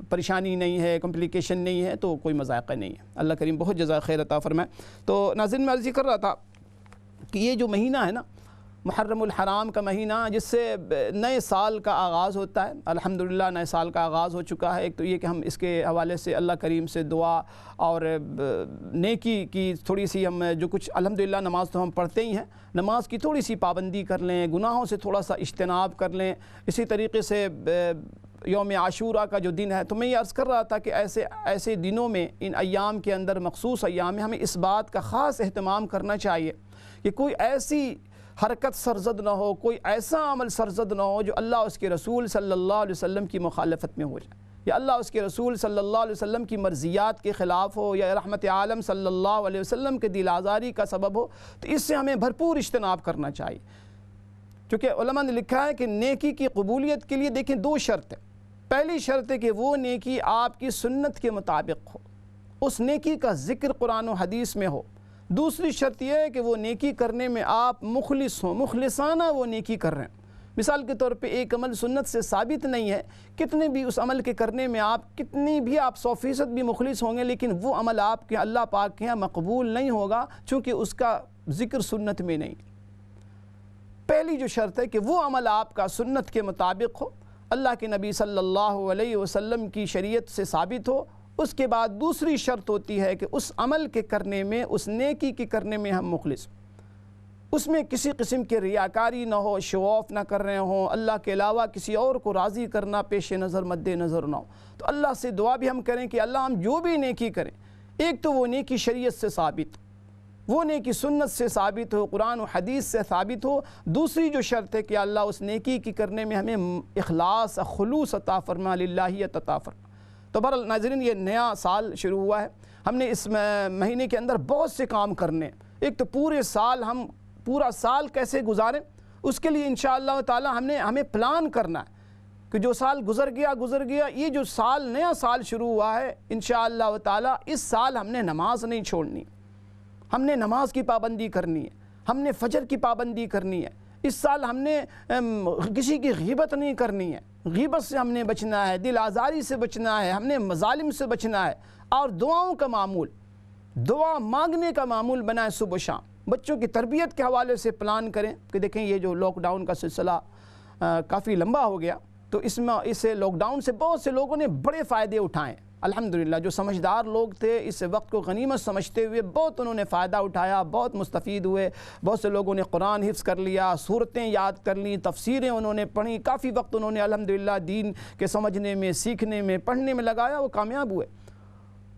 پریشانی نہیں ہے، کمپلیکیشن نہیں ہے، تو کوئی مذائقہ نہیں ہے. اللہ کریم بہت جزائے خیر عطا فرمائے. تو ناظرین، میں عرض کر رہا تھا کہ یہ جو مہینہ ہے نا، محرم الحرام کا مہینہ، جس سے نئے سال کا آغاز ہوتا ہے. الحمدللہ نئے سال کا آغاز ہو چکا ہے. ایک تو یہ کہ ہم اس کے حوالے سے اللہ کریم سے دعا اور نیکی کی تھوڑی سی ہم جو کچھ الحمدللہ نماز تو ہم پڑھتے ہی ہیں، نماز کی تھوڑی سی پابندی کر لیں، گناہوں سے تھوڑا سا اجتناب کر لیں. اسی طریقے سے یوم عاشورہ کا جو دن ہے، تو میں یہ عرض کر رہا تھا کہ ایسے دنوں میں، ان ایام کے اندر، مخصوص ایام میں ہمیں اس بات کا خاص اہتمام کرنا چاہیے کہ کوئی ایسی حرکت سرزد نہ ہو، کوئی ایسا عمل سرزد نہ ہو جو اللہ اس کے رسول صلی اللہ علیہ وسلم کی مخالفت میں ہو جائے، یا اللہ اس کے رسول صلی اللہ علیہ وسلم کی مرضیات کے خلاف ہو، یا رحمت عالم صلی اللہ علیہ وسلم کے دل آزاری کا سبب ہو. تو اس سے ہمیں بھرپور اجتناب کرنا چاہیے. کیونکہ علماء نے لکھا ہے کہ نیکی کی قبولیت کے لیے دیکھیں 2 شرط ہیں. پہلی شرط ہے کہ وہ نیکی آپ کی سنت کے مطابق ہو. اس نیکی کا ذکر قرآن و حدیث میں ہو۔ دوسری شرط یہ ہے کہ وہ نیکی کرنے میں آپ مخلص ہوں، مخلصانہ وہ نیکی کر رہے ہیں۔ مثال کے طور پہ ایک عمل سنت سے ثابت نہیں ہے، کتنے بھی اس عمل کے کرنے میں آپ کتنی بھی آپ 100% بھی مخلص ہوں گے، لیکن وہ عمل آپ کے اللہ پاک کے یہاں مقبول نہیں ہوگا، چونکہ اس کا ذکر سنت میں نہیں۔ پہلی جو شرط ہے کہ وہ عمل آپ کا سنت کے مطابق ہو، اللہ کے نبی صلی اللہ علیہ وسلم کی شریعت سے ثابت ہو۔ اس کے بعد دوسری شرط ہوتی ہے کہ اس عمل کے کرنے میں، اس نیکی کے کرنے میں ہم مخلص ہوں، اس میں کسی قسم کی ریاکاری نہ ہو، شو آف نہ کر رہے ہوں، اللہ کے علاوہ کسی اور کو راضی کرنا پیش نظر مد نظر نہ ہو۔ تو اللہ سے دعا بھی ہم کریں کہ اللہ ہم جو بھی نیکی کریں، ایک تو وہ نیکی شریعت سے ثابت، وہ نیکی سنت سے ثابت ہو، قرآن و حدیث سے ثابت ہو۔ دوسری جو شرط ہے کہ اللہ اس نیکی کی کرنے میں ہمیں اخلاص، خلوص عطا فرما، للہیت عطا فرما۔ تو بہرحال ناظرین، یہ نیا سال شروع ہوا ہے، ہم نے اس مہینے کے اندر بہت سے کام کرنے ہیں۔ ایک تو پورا سال کیسے گزاریں، اس کے لیے انشاءاللہ تعالی ہمیں پلان کرنا ہے کہ جو سال گزر گیا، یہ جو نیا سال شروع ہوا ہے، انشاءاللہ تعالی اس سال ہم نے نماز نہیں چھوڑنی، ہم نے نماز کی پابندی کرنی ہے، ہم نے فجر کی پابندی کرنی ہے۔ اس سال ہم نے کسی کی غیبت نہیں کرنی ہے، غیبت سے ہم نے بچنا ہے، دل آزاری سے بچنا ہے، ہم نے مظالم سے بچنا ہے، اور دعاؤں کا معمول، دعا مانگنے کا معمول بنائیں صبح و شام۔ بچوں کی تربیت کے حوالے سے پلان کریں کہ دیکھیں یہ جو لاک ڈاؤن کا سلسلہ کافی لمبا ہو گیا، تو اس لاک ڈاؤن سے بہت سے لوگوں نے بڑے فائدے اٹھائے۔ الحمدللہ جو سمجھدار لوگ تھے اس وقت کو غنیمت سمجھتے ہوئے بہت انہوں نے فائدہ اٹھایا، بہت مستفید ہوئے۔ بہت سے لوگوں نے قرآن حفظ کر لیا، سورتیں یاد کر لیں، تفسیریں انہوں نے پڑھیں، کافی وقت انہوں نے الحمدللہ دین کے سمجھنے میں، سیکھنے میں، پڑھنے میں لگایا، وہ کامیاب ہوئے۔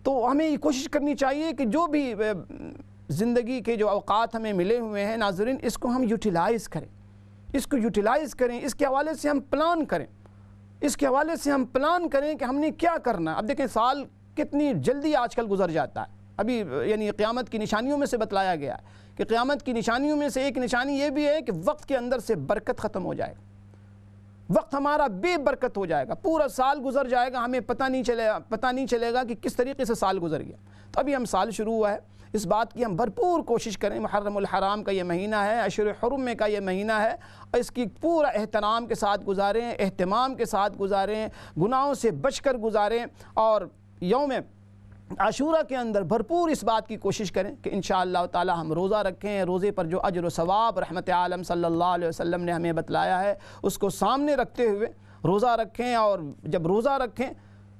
تو ہمیں یہ کوشش کرنی چاہیے کہ جو بھی زندگی کے جو اوقات ہمیں ملے ہوئے ہیں ناظرین، اس کو ہم یوٹیلائز کریں، اس کے حوالے سے ہم پلان کریں، کہ ہم نے کیا کرنا ہے۔ اب دیکھیں سال کتنی جلدی آج کل گزر جاتا ہے۔ ابھی یعنی قیامت کی نشانیوں میں سے بتلایا گیا ہے کہ قیامت کی نشانیوں میں سے ایک نشانی یہ بھی ہے کہ وقت کے اندر سے برکت ختم ہو جائے گا، وقت ہمارا بے برکت ہو جائے گا، پورا سال گزر جائے گا، ہمیں پتہ نہیں چلے گا کہ کس طریقے سے سال گزر گیا۔ تو ابھی ہم سال شروع ہوا ہے، اس بات کی ہم بھرپور کوشش کریں۔ محرم الحرام کا یہ مہینہ ہے، اشہر حرم میں کا یہ مہینہ ہے، اس کی پورا احترام کے ساتھ گزاریں، اہتمام کے ساتھ گزاریں، گناہوں سے بچ کر گزاریں، اور یوم عاشورہ کے اندر بھرپور اس بات کی کوشش کریں کہ انشاءاللہ تعالی ہم روزہ رکھیں، روزے پر جو اجر و ثواب رحمت عالم صلی اللہ علیہ وسلم نے ہمیں بتلایا ہے اس کو سامنے رکھتے ہوئے روزہ رکھیں۔ اور جب روزہ رکھیں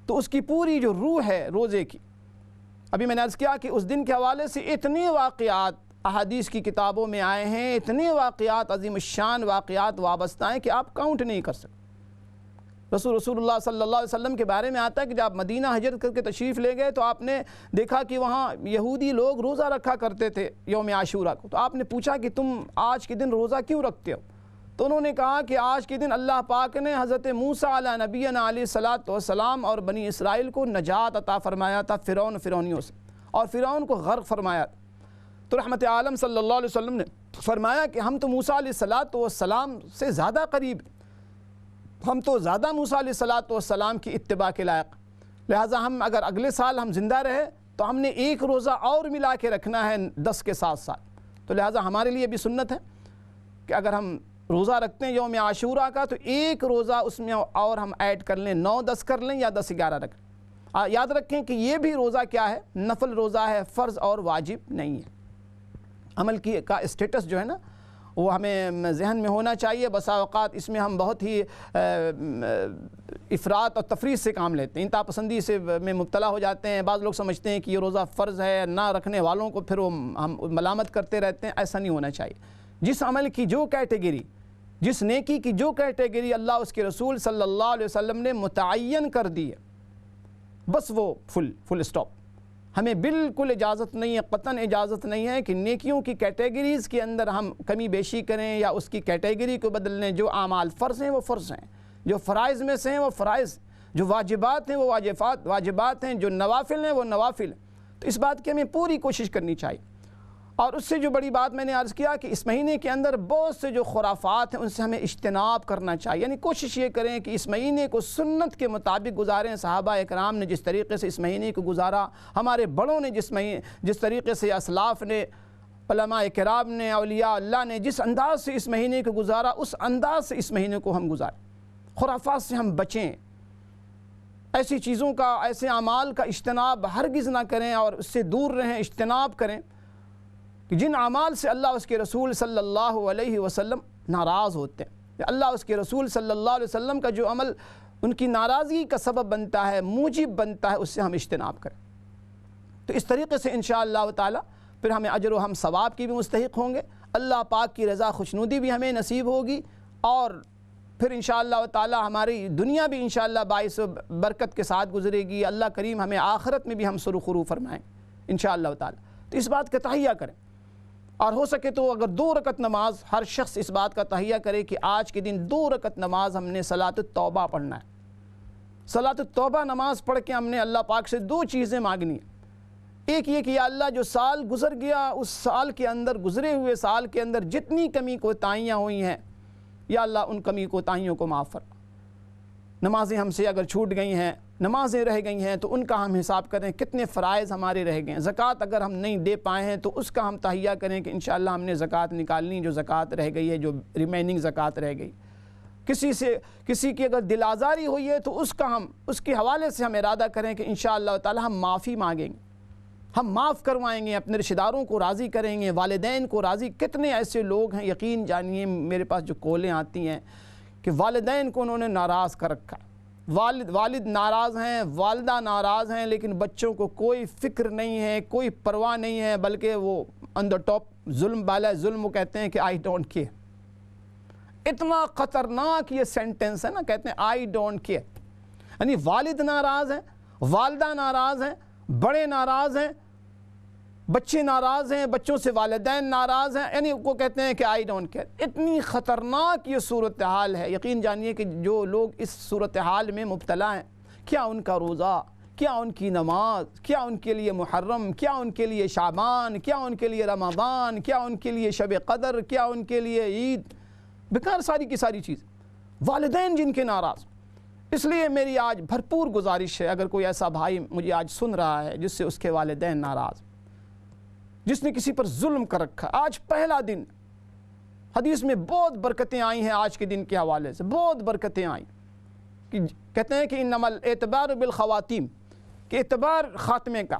تو اس کی پوری جو روح ہے روزے کی، ابھی میں نے عرض کیا کہ اس دن کے حوالے سے اتنے واقعات احادیث کی کتابوں میں آئے ہیں، اتنے واقعات، عظیم الشان واقعات وابستہ ہیں کہ آپ کاؤنٹ نہیں کر سکتے۔ رسول اللہ صلی اللہ علیہ وسلم کے بارے میں آتا ہے کہ جب آپ مدینہ ہجرت کر کے تشریف لے گئے تو آپ نے دیکھا کہ وہاں یہودی لوگ روزہ رکھا کرتے تھے یوم عاشورہ کو۔ تو آپ نے پوچھا کہ تم آج کے دن روزہ کیوں رکھتے ہو؟ تو انہوں نے کہا کہ آج کے دن اللہ پاک نے حضرت موسیٰ علیہ نبینا علیہ الصلاۃ والسلام اور بنی اسرائیل کو نجات عطا فرمایا تھا فرعونیوں سے، اور فرعون کو غرق فرمایا تھا۔ تو رحمت عالم صلی اللہ علیہ وسلم نے فرمایا کہ ہم تو موسیٰ علیہ الصلاۃ والسلام سے زیادہ قریب، ہم تو زیادہ موسیٰ علیہ الصلاۃ والسلام کی اتباع کے لائق، لہٰذا ہم اگر اگلے سال ہم زندہ رہے تو ہم نے ایک روزہ اور ملا کے رکھنا ہے 10 کے ساتھ۔ تو لہٰذا ہمارے لیے بھی سنت ہے کہ اگر ہم روزہ رکھتے ہیں یوم عاشورہ کا تو ایک روزہ اس میں اور ہم ایڈ کر لیں، 9-10 کر لیں یا 10-11 رکھ لیں۔ یاد رکھیں کہ یہ بھی روزہ کیا ہے؟ نفل روزہ ہے، فرض اور واجب نہیں ہے۔ عمل کا اسٹیٹس جو ہے نا وہ ہمیں ذہن میں ہونا چاہیے۔ بسا اوقات اس میں ہم بہت ہی افراط اور تفریط سے کام لیتے ہیں، انتہا پسندی سے میں مبتلا ہو جاتے ہیں۔ بعض لوگ سمجھتے ہیں کہ یہ روزہ فرض ہے، نہ رکھنے والوں کو پھر ہم ملامت کرتے رہتے ہیں۔ ایسا نہیں ہونا چاہیے۔ جس عمل کی جو کیٹیگری، جس نیکی کی جو کیٹیگری اللہ اس کے رسول صلی اللہ علیہ وسلم نے متعین کر دی ہے، بس وہ فل اسٹاپ۔ ہمیں بالکل اجازت نہیں ہے، قطعاً اجازت نہیں ہے کہ نیکیوں کی کیٹیگریز کے اندر ہم کمی بیشی کریں یا اس کی کیٹیگری کو بدل لیں۔ جو اعمال فرض ہیں وہ فرض ہیں، جو فرائض میں سے ہیں وہ فرائض، جو واجبات ہیں وہ واجبات ہیں، جو نوافل ہیں وہ نوافل ہیں۔ تو اس بات کی ہمیں پوری کوشش کرنی چاہیے۔ اور اس سے جو بڑی بات میں نے عرض کیا کہ اس مہینے کے اندر بہت سے جو خرافات ہیں ان سے ہمیں اجتناب کرنا چاہیے، یعنی کوشش یہ کریں کہ اس مہینے کو سنت کے مطابق گزاریں۔ صحابہ اکرام نے جس طریقے سے اس مہینے کو گزارا، ہمارے بڑوں نے جس طریقے سے، اسلاف نے، علماء کرام نے، اولیاء اللہ نے جس انداز سے اس مہینے کو گزارا، اس انداز سے اس مہینے کو ہم گزاریں۔ خرافات سے ہم بچیں، ایسی چیزوں کا، ایسے اعمال کا اجتناب ہرگز نہ کریں اور اس سے دور رہیں، اجتناب کریں کہ جن اعمال سے اللہ اس کے رسول صلی اللہ علیہ وسلم ناراض ہوتے ہیں۔ اللہ اس کے رسول صلی اللہ علیہ وسلم کا جو عمل ان کی ناراضگی کا سبب بنتا ہے، موجب بنتا ہے، اس سے ہم اجتناب کریں۔ تو اس طریقے سے انشاءاللہ تعالی پھر ہمیں اجر و ہم ثواب کی بھی مستحق ہوں گے، اللہ پاک کی رضا خوشنودی بھی ہمیں نصیب ہوگی، اور پھر انشاءاللہ تعالی ہماری دنیا بھی انشاءاللہ باعث برکت کے ساتھ گزرے گی، اللہ کریم ہمیں آخرت میں بھی ہم سر و خرو فرمائیں انشاءاللہ تعالی۔ تو اس بات کا تہیہ کریں، اور ہو سکے تو اگر 2 رکعت نماز، ہر شخص اس بات کا تہیہ کرے کہ آج کے دن 2 رکعت نماز ہم نے صلاۃ التوبہ پڑھنا ہے۔ صلاۃ التوبہ نماز پڑھ کے ہم نے اللہ پاک سے 2 چیزیں مانگنی ہیں۔ ایک یہ کہ یا اللہ جو سال گزر گیا، اس سال کے اندر، گزرے ہوئے سال کے اندر جتنی کمی کوتاہیاں ہوئی ہیں، یا اللہ ان کمی کوتاہیوں کو معاف فرما۔ نمازیں ہم سے اگر چھوٹ گئی ہیں، نمازیں رہ گئی ہیں، تو ان کا ہم حساب کریں کتنے فرائض ہمارے رہ گئے ہیں۔ زکوٰۃ اگر ہم نہیں دے پائے ہیں تو اس کا ہم تہیہ کریں کہ انشاءاللہ ہم نے زکوٰۃ نکالنی، جو زکوٰۃ رہ گئی ہے، جو ریمیننگ زکوٰۃ رہ گئی۔ کسی کی اگر دل آزاری ہوئی ہے تو اس کے حوالے سے ہم ارادہ کریں کہ انشاءاللہ تعالی ہم معافی مانگیں گے، ہم معاف کروائیں گے، اپنے رشتہ داروں کو راضی کریں گے، والدین کو راضی۔ کتنے ایسے لوگ ہیں، یقین جانیے میرے پاس جو کالیں آتی ہیں کہ والدین کو انہوں نے ناراض کر رکھا ہے، والد ناراض ہیں، والدہ ناراض ہیں، لیکن بچوں کو کوئی فکر نہیں ہے، کوئی پرواہ نہیں ہے، بلکہ وہ آن دا ٹاپ ظلم بالا ظلم، وہ کہتے ہیں کہ آئی ڈونٹ کیئر۔ اتنا خطرناک یہ سینٹنس ہے نا، کہتے ہیں آئی ڈونٹ کیئر، یعنی والد ناراض ہیں، والدہ ناراض ہیں، بڑے ناراض ہیں، بچے ناراض ہیں، بچوں سے والدین ناراض ہیں، یعنی وہ کہتے ہیں کہ آئی ڈونٹ کیئر۔ اتنی خطرناک یہ صورتحال ہے، یقین جانیے کہ جو لوگ اس صورتحال میں مبتلا ہیں، کیا ان کا روزہ، کیا ان کی نماز، کیا ان کے لیے محرم، کیا ان کے لیے شعبان، کیا ان کے لیے رمضان، کیا ان کے لیے شب قدر، کیا ان کے لیے عید، بیکار ساری کی ساری چیز۔ والدین جن کے ناراض، اس لیے میری آج بھرپور گزارش ہے، اگر کوئی ایسا بھائی مجھے آج سن رہا ہے جس سے اس کے والدین ناراض، جس نے کسی پر ظلم کر رکھا، آج پہلا دن، حدیث میں بہت برکتیں آئی ہیں آج کے دن کے حوالے سے، بہت برکتیں آئیں کہ کہتے ہیں کہ انما الاعتبار بالخواتیم، کہ اعتبار خاتمے کا۔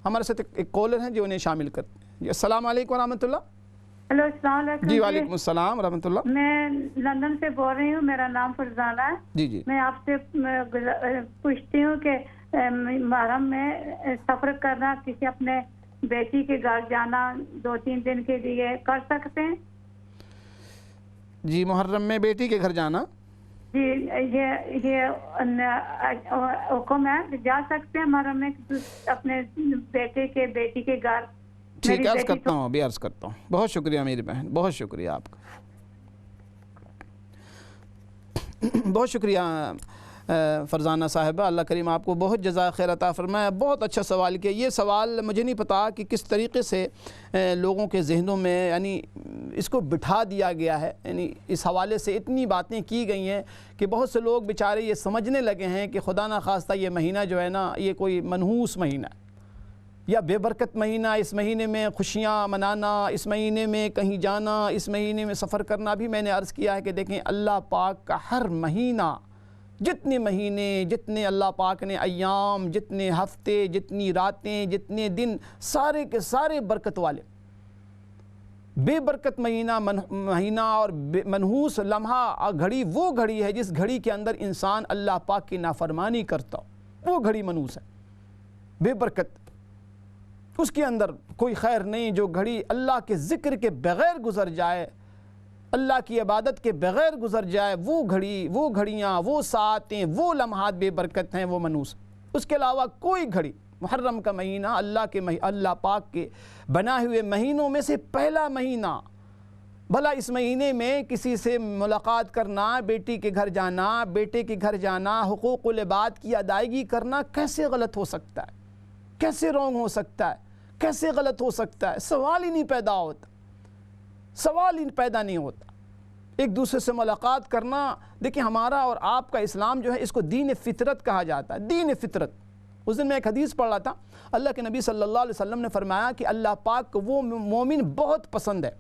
ہمارے ساتھ ایک کالر ہیں جو انہیں شامل کرتے ہیں۔ جی السلام علیکم ورحمۃ اللہ۔ ہلو السلام علیکم۔ جی وعلیکم السلام ورحمۃ اللہ۔ میں لندن سے بول رہی ہوں، میرا نام فرزانہ ہے۔ جی میں آپ سے پوچھتی ہوں کہ محرم میں سفر کرنا، کسی اپنے بیٹی کے گھر جانا 2-3 دن کے لیے کر سکتے ہیں؟ جی محرم میں بیٹی کے گھر جانا، جی یہ حکم ہے، جا سکتے ہیں محرم میں اپنے بیٹی کے گھر؟ ٹھیک ہے، عرض کرتا ہوں، ابھی عرض کرتا ہوں۔ بہت شکریہ میری بہن، بہت شکریہ آپ کا، بہت شکریہ فرزانہ صاحبہ، اللہ کریم آپ کو بہت جزائے خیر عطا فرمائے۔ بہت اچھا سوال کیا۔ یہ سوال مجھے نہیں پتا کہ کس طریقے سے لوگوں کے ذہنوں میں یعنی اس کو بٹھا دیا گیا ہے، یعنی اس حوالے سے اتنی باتیں کی گئی ہیں کہ بہت سے لوگ بیچارے یہ سمجھنے لگے ہیں کہ خدا نخواستہ یہ مہینہ جو ہے نا، یہ کوئی منحوس مہینہ ہے یا بے برکت مہینہ، اس مہینے میں خوشیاں منانا، اس مہینے میں کہیں جانا، اس مہینے میں سفر کرنا۔ بھی میں نے عرض کیا ہے کہ دیکھیں اللہ پاک کا ہر مہینہ، جتنے مہینے، جتنے اللہ پاک نے ایام، جتنے ہفتے، جتنی راتیں، جتنے دن، سارے کے سارے برکت والے۔ بے برکت مہینہ اور منحوس لمحہ گھڑی وہ گھڑی ہے جس گھڑی کے اندر انسان اللہ پاک کی نافرمانی کرتا ہو، وہ گھڑی منحوس ہے، بے برکت، اس کے اندر کوئی خیر نہیں۔ جو گھڑی اللہ کے ذکر کے بغیر گزر جائے، اللہ کی عبادت کے بغیر گزر جائے، وہ گھڑی، وہ گھڑیاں، وہ ساعتیں، وہ لمحات بے برکت ہیں، وہ منحوس۔ اس کے علاوہ کوئی گھڑی، محرم کا مہینہ اللہ پاک کے بنائے ہوئے مہینوں میں سے پہلا مہینہ۔ بھلا اس مہینے میں کسی سے ملاقات کرنا، بیٹی کے گھر جانا، بیٹے کے گھر جانا، حقوق العباد کی ادائیگی کرنا کیسے غلط ہو سکتا ہے، کیسے رونگ ہو سکتا ہے، کیسے غلط ہو سکتا ہے؟ سوال ہی نہیں پیدا ہوتا، سوال ہی پیدا نہیں ہوتا۔ ایک دوسرے سے ملاقات کرنا، دیکھیں ہمارا اور آپ کا اسلام جو ہے اس کو دین فطرت کہا جاتا ہے، دین فطرت۔ اس دن میں ایک حدیث پڑھ رہا تھا، اللہ کے نبی صلی اللہ علیہ وسلم نے فرمایا کہ اللہ پاک کو وہ مومن بہت پسند ہے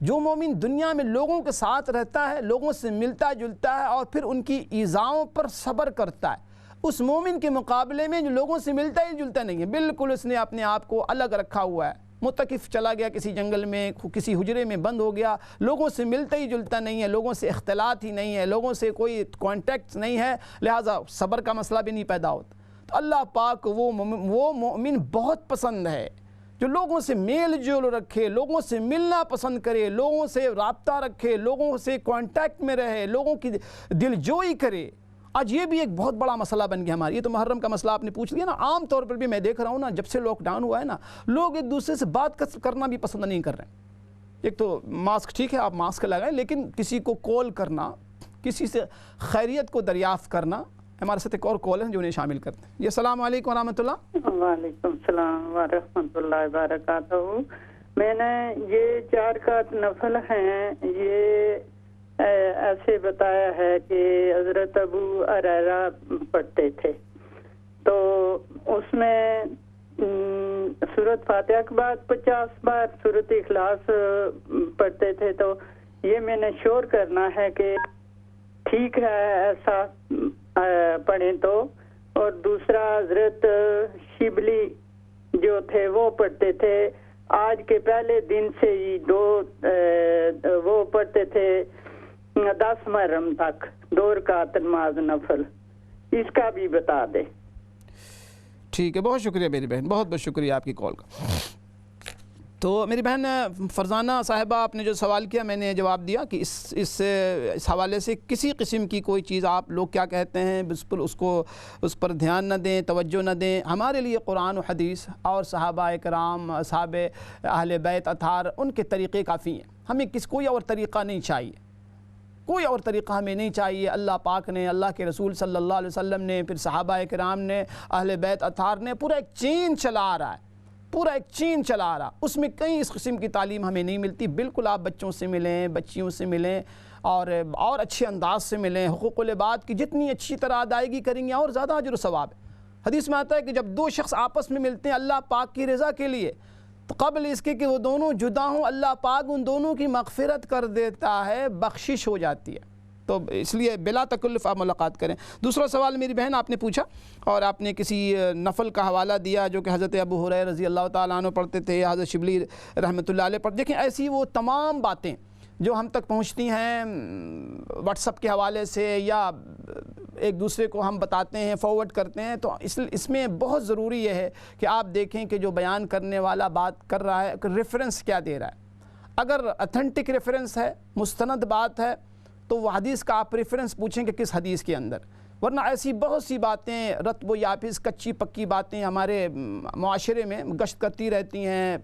جو مومن دنیا میں لوگوں کے ساتھ رہتا ہے، لوگوں سے ملتا جلتا ہے اور پھر ان کی ایذاؤں پر صبر کرتا ہے، اس مومن کے مقابلے میں جو لوگوں سے ملتا ہی جلتا نہیں ہے، بالکل اس نے اپنے آپ کو الگ رکھا ہوا ہے، متکف چلا گیا کسی جنگل میں، کسی حجرے میں بند ہو گیا، لوگوں سے ملتا ہی جلتا نہیں ہے، لوگوں سے اختلاط ہی نہیں ہے، لوگوں سے کوئی کانٹیکٹ نہیں ہے، لہٰذا صبر کا مسئلہ بھی نہیں پیدا ہوتا۔ تو اللہ پاک وہ مومن بہت پسند ہے جو لوگوں سے میل جول رکھے، لوگوں سے ملنا پسند کرے، لوگوں سے رابطہ رکھے، لوگوں سے کانٹیکٹ میں رہے، لوگوں کی دل جوئی کرے۔ آج یہ بھی ایک بہت بڑا مسئلہ بن گیا ہمارا۔ یہ تو محرم کا مسئلہ آپ نے پوچھ لیا نا، عام طور پر بھی میں دیکھ رہا ہوں نا، جب سے لاک ڈاؤن ہوا ہے نا، لوگ ایک دوسرے سے بات کرنا بھی پسند نہیں کر رہے ہیں۔ ایک تو ماسک ٹھیک ہے، آپ ماسک لگائیں، لیکن کسی کو کال کرنا، کسی سے خیریت کو دریافت کرنا۔ ہمارے ساتھ ایک اور کال ہے جو انہیں شامل کرتے ہیں۔ جی السلام علیکم ورحمۃ اللہ۔ وعلیکم السلام ورحمۃ اللہ وبرکاتہ۔ میں نے یہ 4 رکعت نفل ہیں، یہ ایسے بتایا ہے کہ حضرت ابو ہریرہ پڑھتے تھے، تو اس میں سورۃ فاتحہ کے بعد 50 بار سورۃ اخلاص پڑھتے تھے، تو یہ میں نے شور کرنا ہے کہ ٹھیک ہے ایسا پڑھیں تو۔ اور دوسرا حضرت شبلی جو تھے وہ پڑھتے تھے، آج کے پہلے دن سے ہی وہ پڑھتے تھے 10 محرم تک 2 رکعت نماز نفل، اس کا بھی بتا دے۔ ٹھیک ہے، بہت شکریہ میری بہن، بہت بہت شکریہ آپ کی کال کا۔ تو میری بہن فرزانہ صاحبہ، آپ نے جو سوال کیا میں نے جواب دیا کہ اس حوالے سے کسی قسم کی کوئی چیز آپ لوگ کیا کہتے ہیں اس پر دھیان نہ دیں، توجہ نہ دیں۔ ہمارے لیے قرآن و حدیث اور صحابہ کرام، اصحاب اہل بیت اطہار، ان کے طریقے کافی ہیں، ہمیں کوئی اور طریقہ نہیں چاہیے، کوئی اور طریقہ ہمیں نہیں چاہیے۔ اللہ پاک نے، اللہ کے رسول صلی اللہ علیہ وسلم نے، پھر صحابہ کرام نے، اہل بیت اطہار نے پورا ایک چین چلا رہا ہے، پورا ایک چین چلا رہا، اس میں کہیں اس قسم کی تعلیم ہمیں نہیں ملتی۔ بالکل آپ بچوں سے ملیں، بچیوں سے ملیں، اور اچھے انداز سے ملیں، حقوق العباد کی جتنی اچھی طرح ادائیگی کریں گے اور زیادہ اجر و ثواب ہے۔ حدیث میں آتا ہے کہ جب 2 شخص آپس میں ملتے ہیں اللہ پاک کی رضا کے لیے، تو قبل اس کے کہ وہ دونوں جدا ہوں، اللہ پاک ان دونوں کی مغفرت کر دیتا ہے، بخشش ہو جاتی ہے۔ تو اس لیے بلا تکلف آپ ملاقات کریں۔ دوسرا سوال میری بہن آپ نے پوچھا، اور آپ نے کسی نفل کا حوالہ دیا جو کہ حضرت ابو ہریرہ رضی اللہ تعالیٰ عنہ پڑھتے تھے، حضرت شبلی رحمۃ اللہ علیہ پڑھتے۔ دیکھیں ایسی وہ تمام باتیں جو ہم تک پہنچتی ہیں واٹس ایپ کے حوالے سے، یا ایک دوسرے کو ہم بتاتے ہیں، فارورڈ کرتے ہیں، تو اس میں بہت ضروری یہ ہے کہ آپ دیکھیں کہ جو بیان کرنے والا بات کر رہا ہے ریفرنس کیا دے رہا ہے۔ اگر اتھینٹک ریفرنس ہے، مستند بات ہے، تو وہ حدیث کا آپ ریفرنس پوچھیں کہ کس حدیث کے اندر، ورنہ ایسی بہت سی باتیں رتب و یابس، کچی پکی باتیں ہمارے معاشرے میں گشت کرتی رہتی ہیں،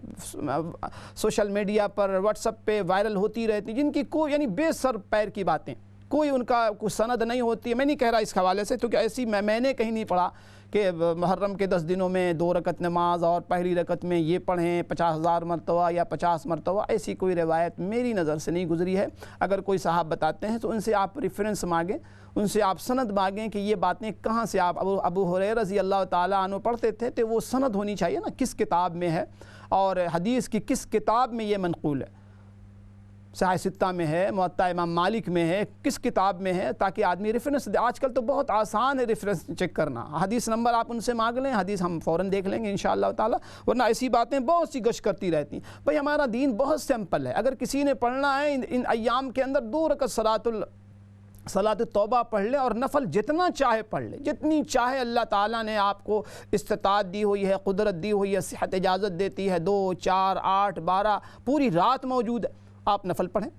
سوشل میڈیا پر، واٹس ایپ پہ وائرل ہوتی رہتی ہیں، جن کی کوئی یعنی بے سر پیر کی باتیں، کوئی ان کا کوئی سند نہیں ہوتی ہے۔ میں نہیں کہہ رہا اس حوالے سے، کیونکہ ایسی میں نے کہیں نہیں پڑھا کہ محرم کے 10 دنوں میں 2 رکعت نماز اور پہلی رکعت میں یہ پڑھیں 50,000 مرتبہ یا 50 مرتبہ، ایسی کوئی روایت میری نظر سے نہیں گزری ہے۔ اگر کوئی صاحب بتاتے ہیں تو ان سے آپ ریفرنس مانگیں، ان سے آپ سند مانگیں کہ یہ باتیں کہاں سے آپ ابو ہریرہ رضی اللہ تعالیٰ عنہ پڑھتے تھے، تو وہ سند ہونی چاہیے نا، کس کتاب میں ہے اور حدیث کی کس کتاب میں یہ منقول ہے، صحیح ستہ میں ہے، موطا امام مالک میں ہے، کس کتاب میں ہے، تاکہ آدمی ریفرنس دے۔ آج کل تو بہت آسان ہے ریفرنس چیک کرنا، حدیث نمبر آپ ان سے مانگ لیں، حدیث ہم فوراً دیکھ لیں گے انشاءاللہ تعالیٰ، ورنہ ایسی باتیں بہت سی گشت کرتی رہتی ہیں۔ بھئی ہمارا دین بہت سمپل ہے، اگر کسی نے پڑھنا ہے ان ایام کے اندر 2 رکعت صلاۃ التوبہ پڑھ لے، اور نفل جتنا چاہے پڑھ لے، جتنی چاہے اللہ تعالیٰ نے آپ کو استطاعت دی ہوئی ہے، قدرت دی ہوئی ہے، صحت اجازت دیتی ہے، 2 4 8 12 پوری رات موجود ہے، آپ نفل پڑھیں۔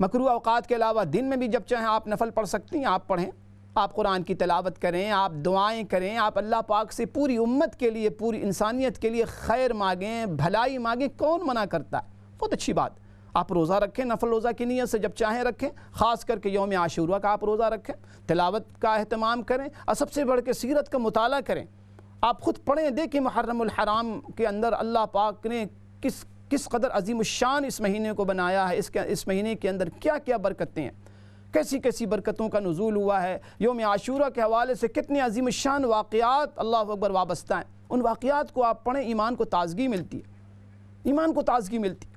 مکروہ اوقات کے علاوہ دن میں بھی جب چاہیں آپ نفل پڑھ سکتی ہیں، آپ پڑھیں، آپ قرآن کی تلاوت کریں، آپ دعائیں کریں، آپ اللہ پاک سے پوری امت کے لیے، پوری انسانیت کے لیے خیر مانگیں، بھلائی مانگیں، کون منع کرتا ہے؟ بہت اچھی بات۔ آپ روزہ رکھیں، نفل روزہ کی نیت سے جب چاہیں رکھیں، خاص کر کے یوم عاشورہ کا آپ روزہ رکھیں، تلاوت کا اہتمام کریں، اور سب سے بڑھ کے سیرت کا مطالعہ کریں۔ آپ خود پڑھیں دیکھیں محرم الحرام کے اندر اللہ پاک نے کس قدر عظیم الشان اس مہینے کو بنایا ہے، اس مہینے کے اندر کیا کیا برکتیں ہیں، کیسی کیسی برکتوں کا نزول ہوا ہے۔ یوم عاشورہ کے حوالے سے کتنے عظیم الشان واقعات اللہ اکبر وابستہ ہیں، ان واقعات کو آپ پڑھیں، ایمان کو تازگی ملتی ہے، ایمان کو تازگی ملتی ہے۔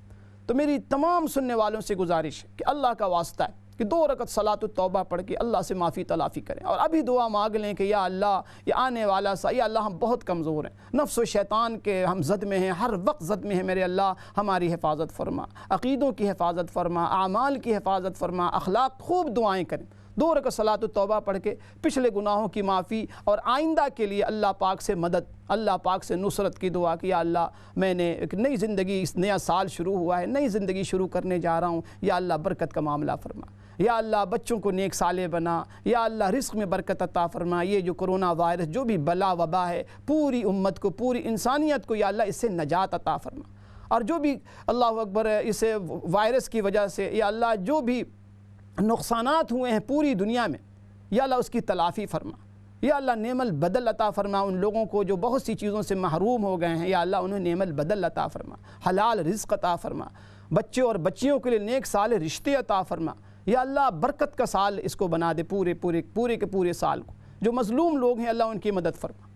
تو میری تمام سننے والوں سے گزارش ہے کہ اللہ کا واسطہ ہے کہ 2 رکعت صلاۃ التوبہ پڑھ کے اللہ سے معافی تلافی کریں، اور ابھی دعا مانگ لیں کہ یا اللہ یہ آنے والا یا اللہ ہم بہت کمزور ہیں، نفس و شیطان کے ہم زد میں ہیں، ہر وقت زد میں ہیں، میرے اللہ ہماری حفاظت فرما، عقیدوں کی حفاظت فرما، اعمال کی حفاظت فرما، اخلاق، خوب دعائیں کریں۔ 2 رکعت صلاۃ التوبہ پڑھ کے پچھلے گناہوں کی معافی اور آئندہ کے لیے اللہ پاک سے مدد، اللہ پاک سے نصرت کی دعا کہ یا اللہ میں نے ایک نئی زندگی، اس نیا سال شروع ہوا ہے، نئی زندگی شروع کرنے جا رہا ہوں، یا اللہ برکت کا معاملہ فرما، یا اللہ بچوں کو نیک صالح بنا، یا اللہ رزق میں برکت عطا فرما۔ یہ جو کرونا وائرس جو بھی بلا وبا ہے، پوری امت کو، پوری انسانیت کو یا اللہ اس سے نجات عطا فرما، اور جو بھی اللہ اکبر اس وائرس کی وجہ سے یا اللہ جو بھی نقصانات ہوئے ہیں پوری دنیا میں، یا اللہ اس کی تلافی فرما، یا اللہ نعم البدل عطا فرما۔ ان لوگوں کو جو بہت سی چیزوں سے محروم ہو گئے ہیں، یا اللہ انہیں نعم البدل عطا فرما، حلال رزق عطا فرما، بچے اور بچیوں کے لیے نیک صالح رشتے عطا فرما، یا اللہ برکت کا سال اس کو بنا دے، پورے کے پورے سال کو۔ جو مظلوم لوگ ہیں اللہ ان کی مدد فرما۔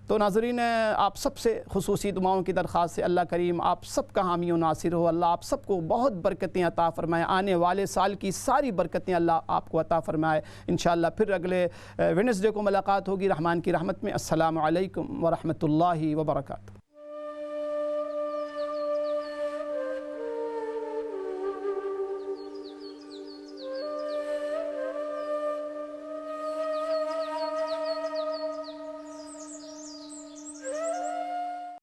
تو ناظرین، آپ سب سے خصوصی دعاؤں کی درخواست ہے، اللہ کریم آپ سب کا حامی و ناصر ہو، اللہ آپ سب کو بہت برکتیں عطا فرمائے، آنے والے سال کی ساری برکتیں اللہ آپ کو عطا فرمائے۔ انشاءاللہ پھر اگلے ویڈنسڈے کو ملاقات ہوگی رحمان کی رحمت میں۔ السلام علیکم ورحمۃ اللہ وبرکاتہ۔